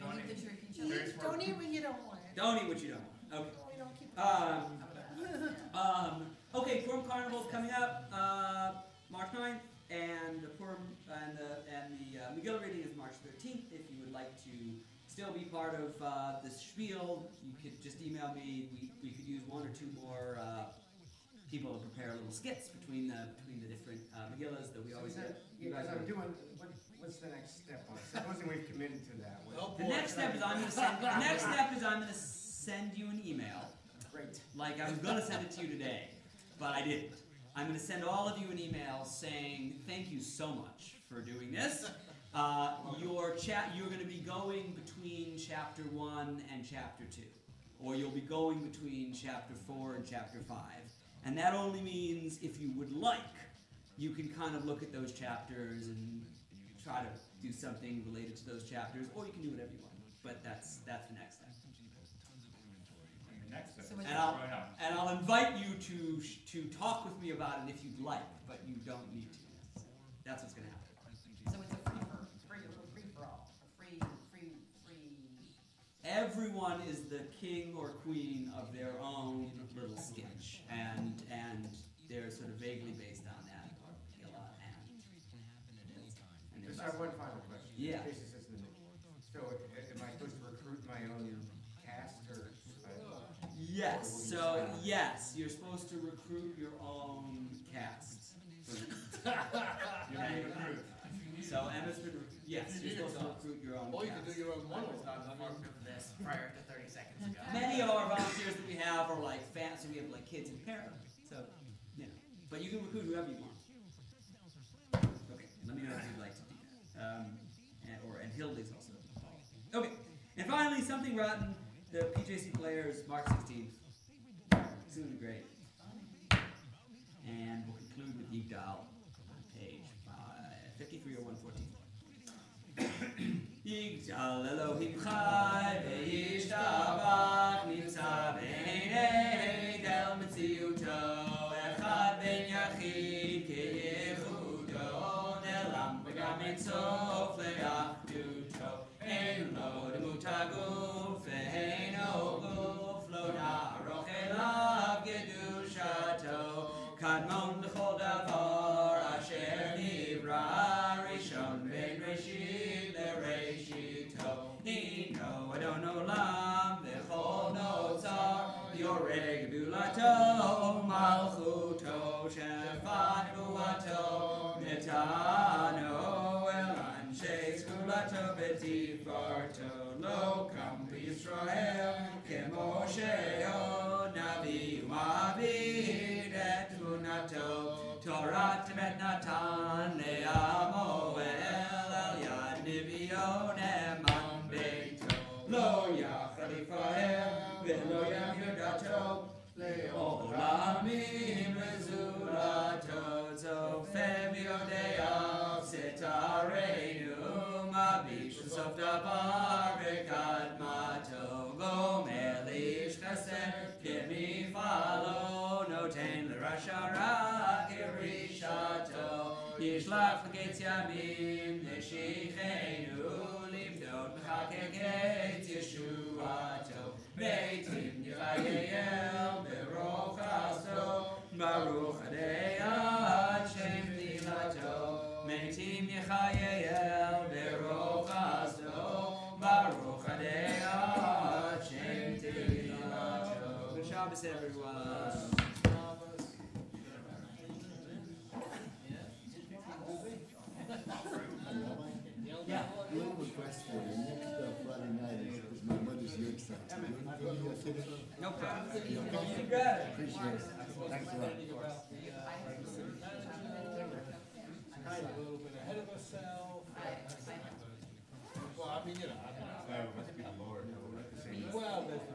Don't eat the turkey chili. Don't eat what you don't want. Don't eat what you don't want. Okay. We don't keep. Okay, Purim Carnival is coming up March 9th, and the Purim and the Megillah reading is March 13th. If you would like to still be part of the spiel, you could just email me. We could use one or two more people to prepare little skits between the different Megillahs that we always get. Because I'm doing, what's the next step on it? Supposing we've committed to that. Oh, The boy. next step is I'm going to send you an email. Great. Like I was going to send it to you today, but I didn't. I'm going to send all of you an email saying thank you so much for doing this. You're going to be going between chapter 1 and chapter 2, or you'll be going between chapter 4 and chapter 5, and that only means if you would like, you can kind of look at those chapters and try to do something related to those chapters, or you can do whatever you want. But that's the next step. And the next step So is it's- growing up. And I'll invite you to talk with me about it if you'd like, but you don't need to. That's what's going to happen. So it's a free for all, free. Everyone is the king or queen of their own little sketch, and they're sort of vaguely based on that. And Just have one final question. Yeah. In case this isn't- So am I supposed to recruit my own cast or? Yes, so yes, you're supposed to recruit your own cast. You're being recruited. So Emma's been, yes, you're supposed to recruit your own Or you can cast. do your own I was monologue. not informed of this prior to 30 seconds ago. Many of our volunteers that we have are like fans, so we have like kids and parents. So, you know, but you can recruit whoever you want. Okay, let me know if you'd like to do that. And Hildy's also. Okay, and finally, something rotten. The PJC players, March 16th. It's gonna be great. And we'll conclude with Yigdal on page 53 or 114. Yigdal Elohim Chai ve'yishtabach nimtza b'nei del metziuto echad ben yachid ke'yechudo min sof le'achduto, ein lo demutaguf, ve'ein oguf, lo na'aroch elav gedushato, kadmon b'chol davar, asher nivra, rishon ben reshit le'reshito, hino adon olam, v'chol notzar, yoreg bulato, malchuto, shefat buato, netano, elan sheis bulato, betifarto, lo kam Yisrael, kemosheo, navi u'avid et munato, Torah temet natan, le'amo el yad nivio neman beito, lo yachad Yifrael, ve'lo yam yudato, le'olamim rezulato, zofem yodea, setareinu, mabish sof davar, v'kadmato, gomer lish chesed, k'mifalo, noten l'rasha ra, kirishato, yishlach l'getz yamim, neshichenu, livdot b'chakeket Yeshuato, beitim yichayel, beroch chasto, baruch adei ad shem tilato, meitim yichayel, beroch chasto, baruch adei ad shem tilato. Good Shabbos, everyone. Yeah. I have a question. Next Friday night is my mother's yard sale. Will you take it? No problem. You got it. Appreciate it. Thanks a lot. Kind of a little bit ahead of ourselves. Well, I mean, you know, It must be the Lord. well, there's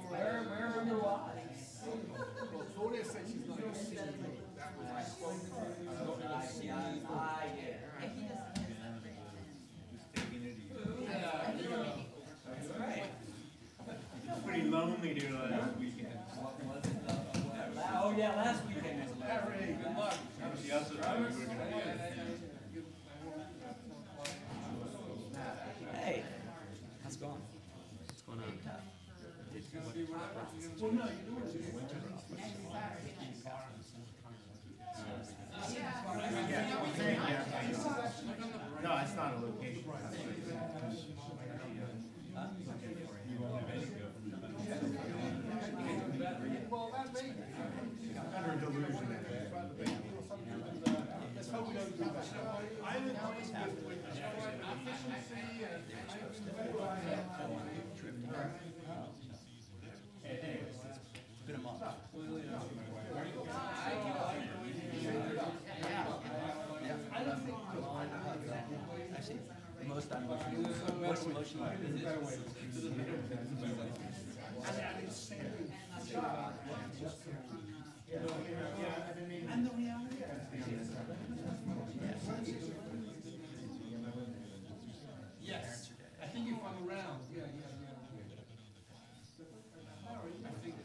Where are your wives? well, Claudia said she's not going to see you. That was I spoke to her. She's not going to see you. Pretty lonely dude last weekend. Oh yeah, last weekend was Harry, good luck. She also thought we were gonna be Hey, how's it going? What's going on? Well, no, you know what? No, it's not a location. Well, that may be. Under delusion. Let's hope we don't do that. I'm in place with efficiency and It's been a month. Actually, the most emotional I've been and the reality yes, I think if I'm around, yeah. Harry, I think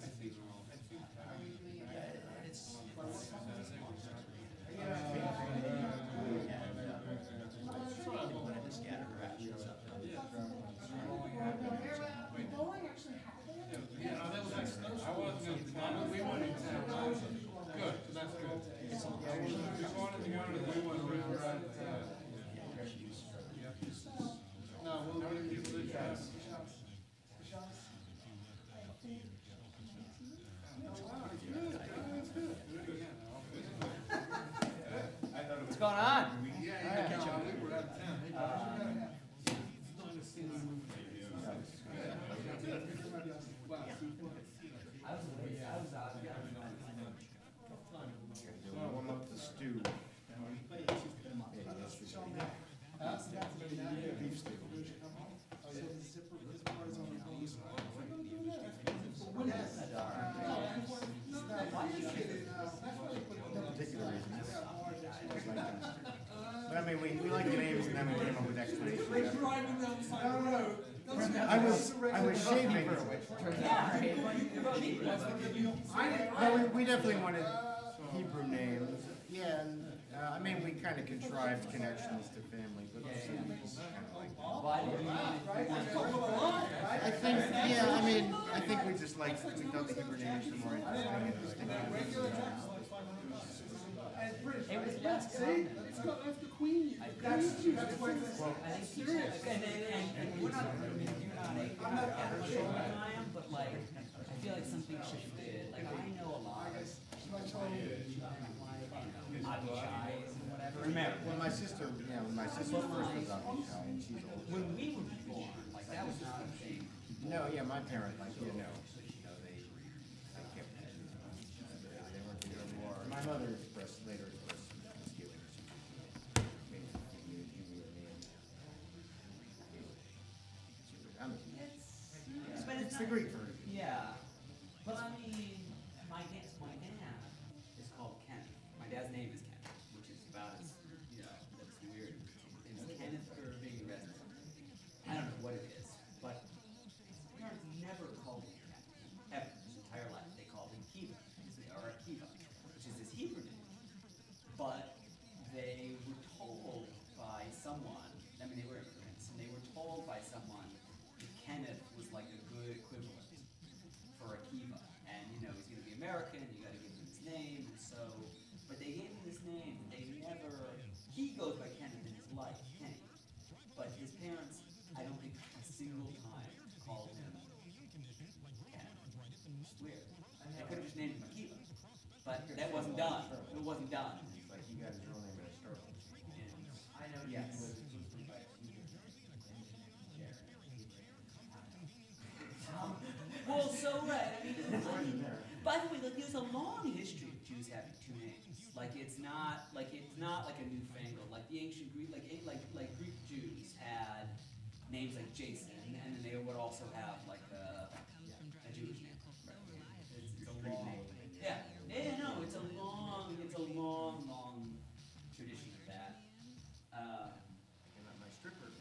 we went in town. Good, that's good. We wanted to go to, we went around, right? No, we'll give it a try. What's going on? Yeah, we're out of town. Warm up the stew. Beef stew. No particular reason. But I mean, we like the names and then we came up with explanations. I was shaving. No, we definitely wanted Hebrew names. Yeah, and, I mean, we kind of contrived connections to family, but some people kind of like that. Why did you I think, yeah, I mean, I think we just like, we thought the Hebrew names were more interesting and distinctive. It was less common. That's the queen. That's why I think serious. And we're not, you're not Catholic than I am, but like, I feel like something shifted. Like, I know a lot of, Abishais and whatever. Well, my sister, yeah, when my sister first was Abishai, and she's older. When we were born, like, that was not a thing. No, yeah, my parents, like, you know, they kept, they weren't together more. My mother later expressed some misgivings. Maybe you knew your name. It's the Greek version. Yeah, but I mean, my dad is called Kenneth. My dad's name is Kenneth, which is about as, that's weird. His name's Kenneth Irving Resnick. I don't know what it is, but his parents never called him Kenneth, ever, his entire life. They called him Kiva, or Akiva, which is his Hebrew name. But they were told by someone, I mean, they were immigrants, and they were told by someone that Kenneth was like a good equivalent for Akiva. And, he's going to be American, you got to give him his name, and so, but they gave him this name, they never, he goes by Kenneth in his life, Kenny. But his parents, I don't think a single time called him Kenneth. It's weird. They could have just named him Akiva. But that wasn't done. It wasn't done. It's like, you got his real name in a star. I know, yes. Well, so right. I mean, by the way, like, there's a long history of Jews having two names. Like, it's not like a newfangled. Like the ancient Greek, like Greek Jews had names like Jason, and then they would also have like a Jewish name. It's a long, yeah, no, it's a long tradition of that. My stripper.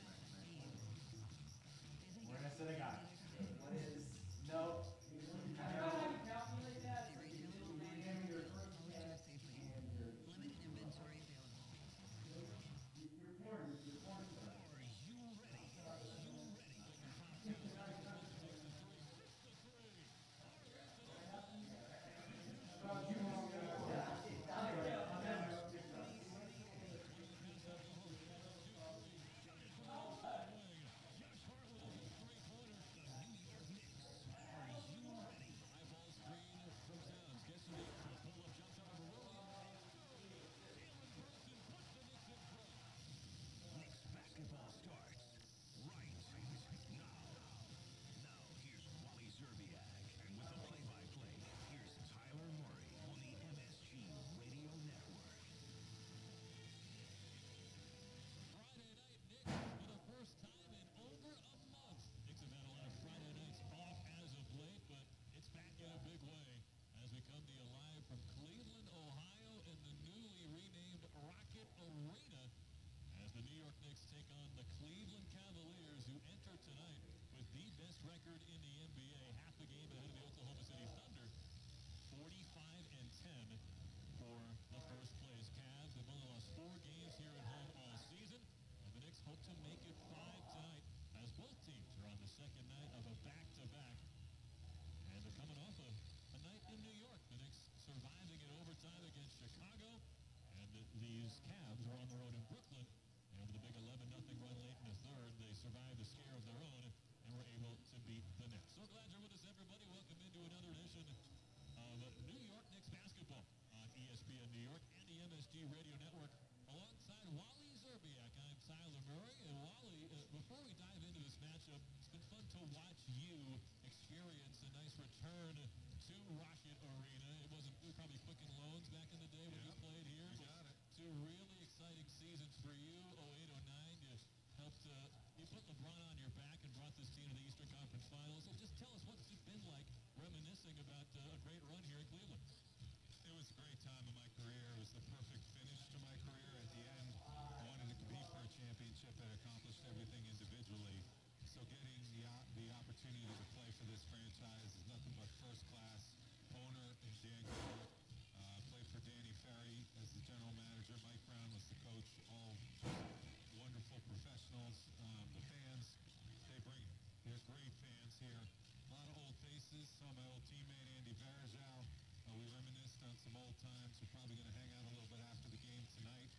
Where I said I got it. What is no? Record in the NBA, half the game ahead of the Oklahoma City Thunder, 45-10 for the first place Cavs. They've only lost 4 games here at home all season, and the Knicks hope to make it 5 tonight, as both teams are on the second night of a back-to-back, and they're coming off a night in New York. The Knicks surviving in overtime against Chicago, and these Cavs are on the road in Brooklyn, and with a big 11-0 run late in the third, they survived a scare of their own and were able to beat the Knicks. So glad you're with us, everybody. Welcome into another edition of New York Knicks basketball on ESPN New York and the MSG Radio Network. Alongside Wally Zerbiak, I'm Tyler Murray. And Wally, before we dive into this matchup, it's been fun to watch you experience a nice return to Rocket Arena. It was probably Quicken Loans back in the day when you played here. You got it. 2 really exciting seasons for you. 08, 09, you helped, you put LeBron on your back and brought this team to the Eastern Conference Finals. So just tell us what's it been like reminiscing about a great run here in Cleveland. It was a great time in my career. It was the perfect finish to my career. At the end, I wanted to compete for a championship that accomplished everything individually. So getting the opportunity to play for this franchise is nothing but first class. Owner and Dan Gilbert, played for Danny Ferry as the general Knicks are probably going to hang out a little bit after the game tonight.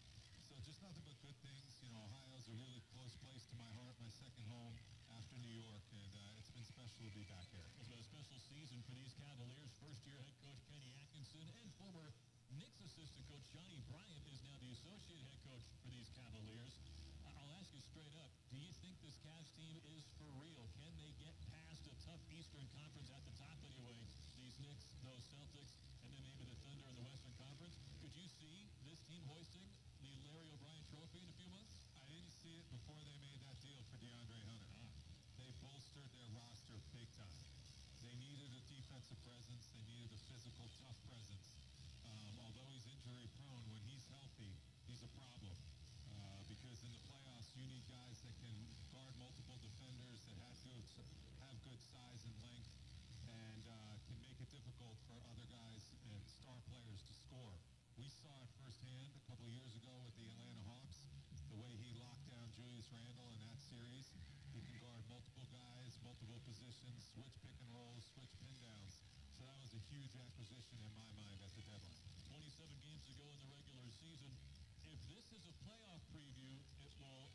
So just nothing but good things. You know, Ohio's a really close place to my heart, my second home after New York, and it's been special to be back here. It's been a special season for these Cavaliers. First-year head coach Kenny Atkinson and former Knicks assistant coach Johnny Bryant is now the associate head coach for these Cavaliers. I'll ask you straight up, do you think this Cavs team is for real? Can they get past a tough Eastern Conference at the top anyway? These Knicks, those Celtics, and then maybe the Thunder in the Western Conference. Could you see this team hoisting the Larry O'Brien Trophy in a few months? I didn't see it before they made that deal for DeAndre Hunter. They bolstered their roster big time. They needed a defensive presence. They needed a physical, tough presence. Although he's injury prone, when he's healthy, he's a problem. Because in the playoffs, you need guys that can guard multiple defenders, that have good size and length, and can make it difficult for other guys and star players to score. We saw it firsthand a couple of years ago with the Atlanta Hawks, the way he locked down Julius Randle in that series. He can guard multiple guys, multiple positions, switch pick and rolls, switch pin downs. So that was a huge acquisition in my mind at the deadline. 27 games to go in the regular season. If this is a playoff preview, it will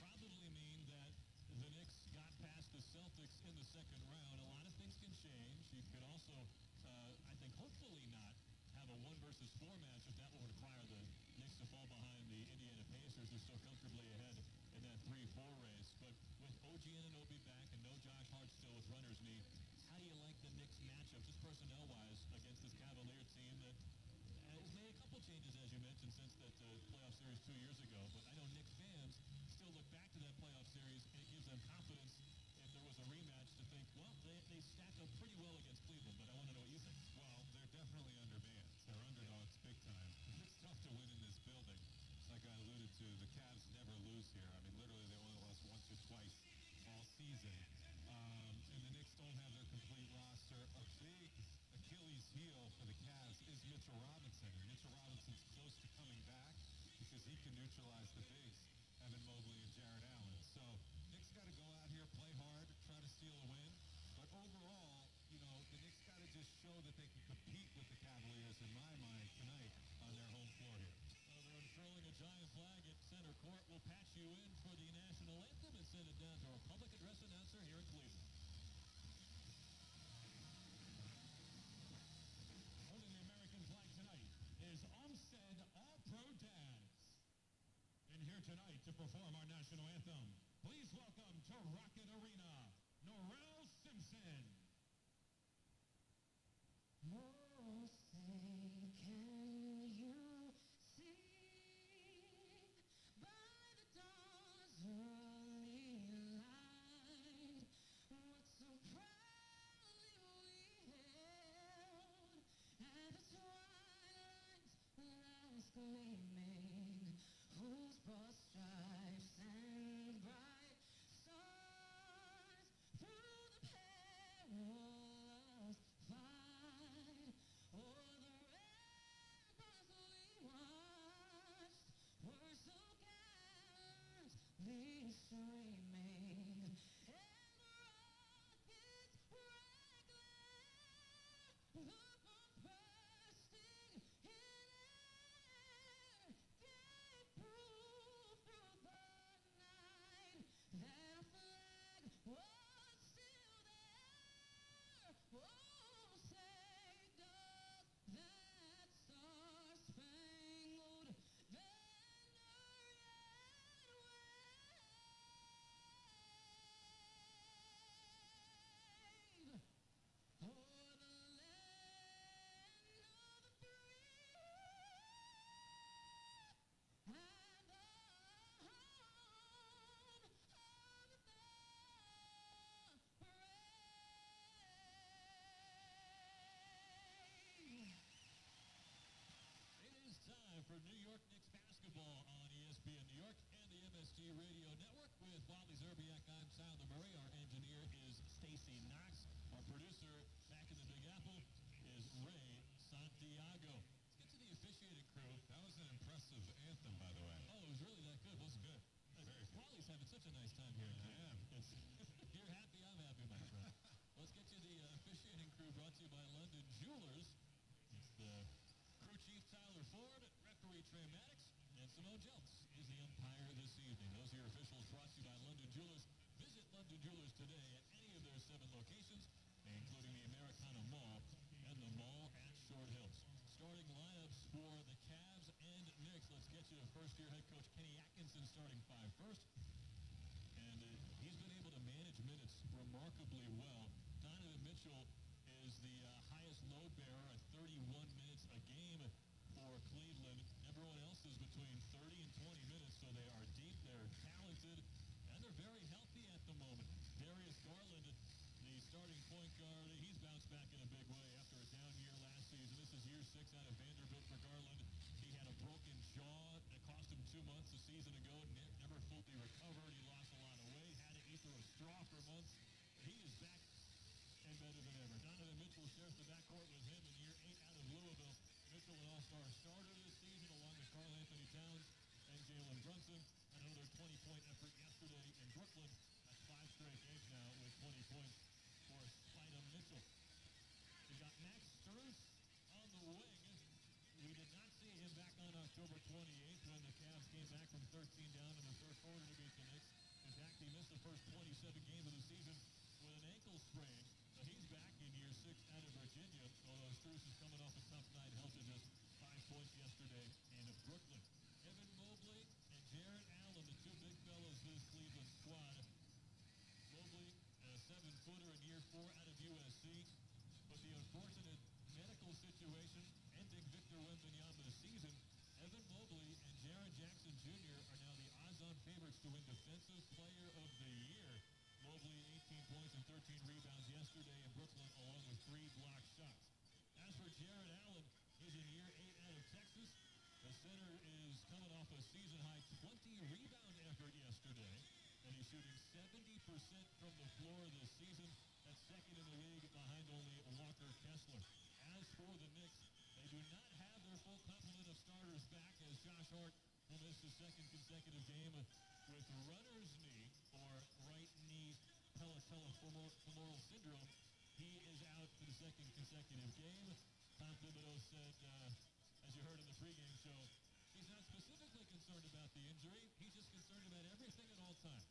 probably mean that the Knicks got past the Celtics in the second round. A lot of things can change. You could also, I think, hopefully not have a 1-versus-4 match if that would require the Knicks to fall behind the Indiana Pacers. They're still comfortably ahead in that 3-4 race. But with OG Anunoby back and no Josh Hart still with runner's knee, how do you like the Knicks matchup, just personnel-wise, against this Cavalier team that has made a couple changes, as you mentioned, since that playoff series 2 years ago? But I know Knicks fans still look back to that playoff series, and it gives them confidence if there was a rematch to think, well, they stacked up pretty well against Cleveland, but I want to know what you think. Well, they're definitely undermanned. They're underdogs big time. It's tough to win in this building. Like I alluded to, the Cavs never lose here. I mean, literally, they only lost once or twice all season. And the Knicks don't have their complete roster. A big Achilles heel for the Cavs is Mitchell Robinson. And Mitchell Robinson's close to coming back because he can neutralize the bigs, Evan Mobley and Jared Allen. So Knicks got to go out here, play hard, try to steal a win. But overall, you know, the Knicks got to just show that they can compete with the Cavaliers, in my mind, tonight on their home floor here. They're unfurling a giant flag at center court. We'll patch you in for the national anthem and send it down to our public address announcer here in Cleveland. Holding the American flag tonight is Olmsted All-Pro Dance. And here tonight to perform our national anthem, please welcome to Rocket Arena, Norrell Simpson. Oh, say, can you see by the dawn's early light what so proudly we hailed at the twilight's last gleaming, whose broad stripes and bright stars through the perilous fight o'er the ramparts we watched were so gallantly streaming, and the rockets' bright glare, the bomb bursting in air, gave proof through the night that our flag was still there. Oh, say does that star-spangled banner yet wave o'er the land of the free and the home of the brave. It is time for New York Knicks basketball on ESPN New York and the MSG Radio Network. With Wally Zerbiak, I'm Sal DeMurray. Our engineer is Stacy Knox. Our producer back in the Big Apple is Ray Santiago. Let's get to the officiating crew. That was an impressive anthem, by the way. Oh, it was really that good, wasn't it? Very good. Wally's having such a nice time here. I am. You're happy, I'm happy, my friend. Let's get you the officiating crew brought to you by London Jewelers. It's the crew chief Trey Maddox, and Simone Jelks is the umpire this evening. Those are your officials brought to you by London Jewelers. Visit London Jewelers today at any of their 7 locations, including the Americana Mall and the mall at Short Hills. Starting lineups for the Cavs and Knicks. Let's get you first-year head coach Kenny Atkinson starting 5 first. And he's been able to manage minutes remarkably well. Donovan Mitchell is the highest load bearer at 31 minutes a game for Cleveland. Everyone else is between 30 and 20 minutes, so they are deep, they're talented, and they're very healthy at the moment. Darius Garland, the starting point guard, he's bounced back in a big way after a down year last season. This is year 6 out of Vanderbilt for Garland. He had a broken jaw that cost him 2 months a season ago, never fully recovered. He lost a lot of weight, had to eat through a straw for months. He is back and better than ever. Donovan Mitchell shares the backcourt with him in year 8 out of Louisville. Mitchell, an all-star starter this season, along with Karl Anthony Towns and Jalen Brunson. Another 20-point effort yesterday in Brooklyn. That's 5 straight games now with 20 points for Spida Mitchell. We've got Max Strus on the wing. We did not see him back on October 28th when the Cavs came back from 13 down in the third quarter to beat the Knicks. In fact, he missed the first 27 games of the season with an ankle sprain. He's back in year 6 out of Virginia, although Strus is coming off a tough night, held to just 5 points yesterday in Brooklyn. Evan Mobley and Jarrett Allen, the 2 big fellas this Cleveland squad. Mobley, a 7-footer in year 4 out of USC, but the unfortunate medical situation ending Victor Wembanyama's season. Evan Mobley and Jaren Jackson Jr. are now the odds-on favorites to win Defensive Player of the Year. Mobley, 18 points and 13 rebounds yesterday in Brooklyn, along with 3 blocked shots. As for Jarrett Allen, he's in year 8 out of Texas. The center is coming off a season-high 20-rebound effort yesterday, and he's shooting 70% from the floor this season. That's second in the league behind only Walker Kessler. As for the Knicks, they do not have their full complement of starters back, as Josh Hart will miss his 2nd consecutive game with runner's knee, or right knee patellofemoral syndrome. He is out for the 2nd consecutive game. Tom Thibodeau said, as you heard in the pregame show, he's not specifically concerned about the injury. He's just concerned about everything at all times.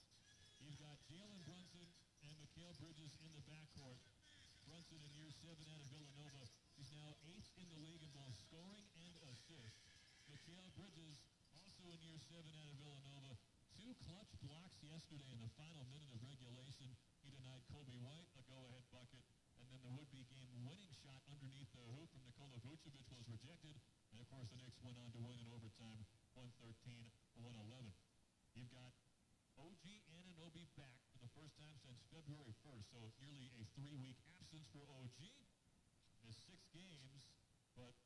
You've got Jalen Brunson and Mikal Bridges in the backcourt. Brunson in year 7 out of Villanova. He's now 8th in the league in both scoring and assists. Mikal Bridges, also in year 7 out of Villanova. 2 clutch blocks yesterday in the final minute of regulation. He denied Kobe White a go-ahead bucket, and then the would-be game-winning shot underneath the hoop from Nikola Vucevic was rejected. And, of course, the Knicks went on to win in overtime, 113-111. You've got OG Anunoby back for the first time since February 1st, so nearly a 3-week absence for OG. Missed 6 games, but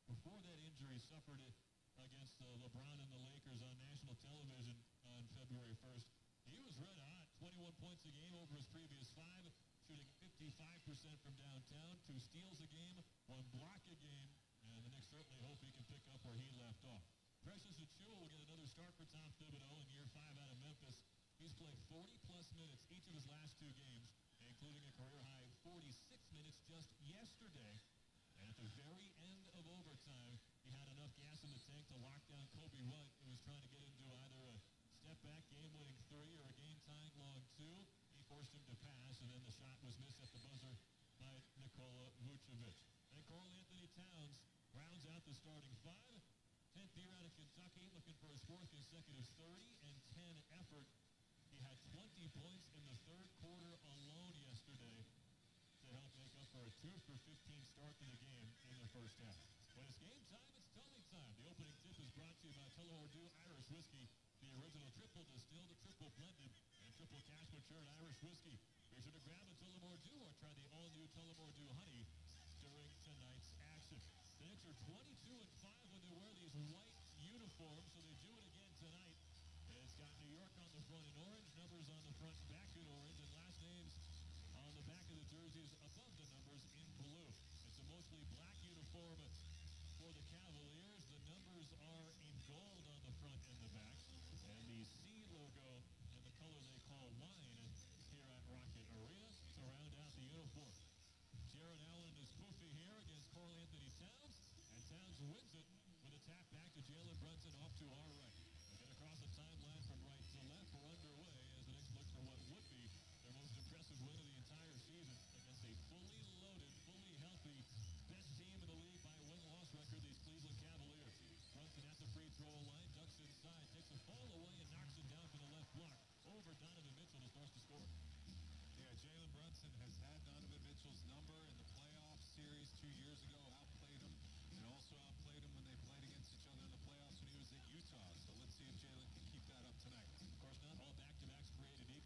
before that injury, suffered it against LeBron and the Lakers on national television on February 1st. He was red hot, 21 points a game over his previous 5, shooting 55% from downtown, 2 steals a game, 1 block a game, and the Knicks certainly hope he can pick up where he left off. Precious Achiuwa will get another start for Tom Thibodeau in year 5 out of Memphis. He's played 40-plus minutes each of his last 2 games, including a career-high 46 minutes just yesterday. And at the very end of overtime, he had enough gas in the tank to lock down Kobe White, who was trying to get into either a step-back game-winning 3 or a game-tying long 2. He forced him to pass, and then the shot was missed at the buzzer by Nikola Vucevic. And Karl Anthony Towns rounds out the starting 5. 10th year out of Kentucky, looking for his 4th consecutive 30-10 effort. He had 20 points in the third quarter alone yesterday to help make up for a 2-for-15 start to the game in the first half. When it's game time, it's Tully time. The opening tip is brought to you by Tullamore Dew Irish Whiskey, the original triple distilled, triple blended, and triple cask matured Irish whiskey. Be sure to grab a Tullamore Dew or try the all-new Tullamore Dew Honey during tonight's action. The Knicks are 22-5 when they wear these white uniforms, so they do it again tonight. It's got New York on the front in orange, numbers on the front back in orange, and last names on the back of the jerseys above the numbers in blue. It's a mostly black uniform for the Cavaliers. The numbers are in gold on the front and the back, and the C logo and the color they call wine here at Rocket Arena to round out the uniform. Jarrett Allen is poofy here against Karl Anthony Towns, and Towns wins it with a tap back to Jarrett. Jalen Brunson off to our right. Again, across the timeline from right to left, we're underway as the Knicks look for what would be their most impressive win of the entire season against a fully loaded, fully healthy, best team in the league by win-loss record, these Cleveland Cavaliers. Brunson at the free throw line, ducks inside, takes the ball away and knocks it down to the left block. Over Donovan Mitchell to starts to score. Yeah, Jalen Brunson has had Donovan Mitchell's number in the playoff series 2 years ago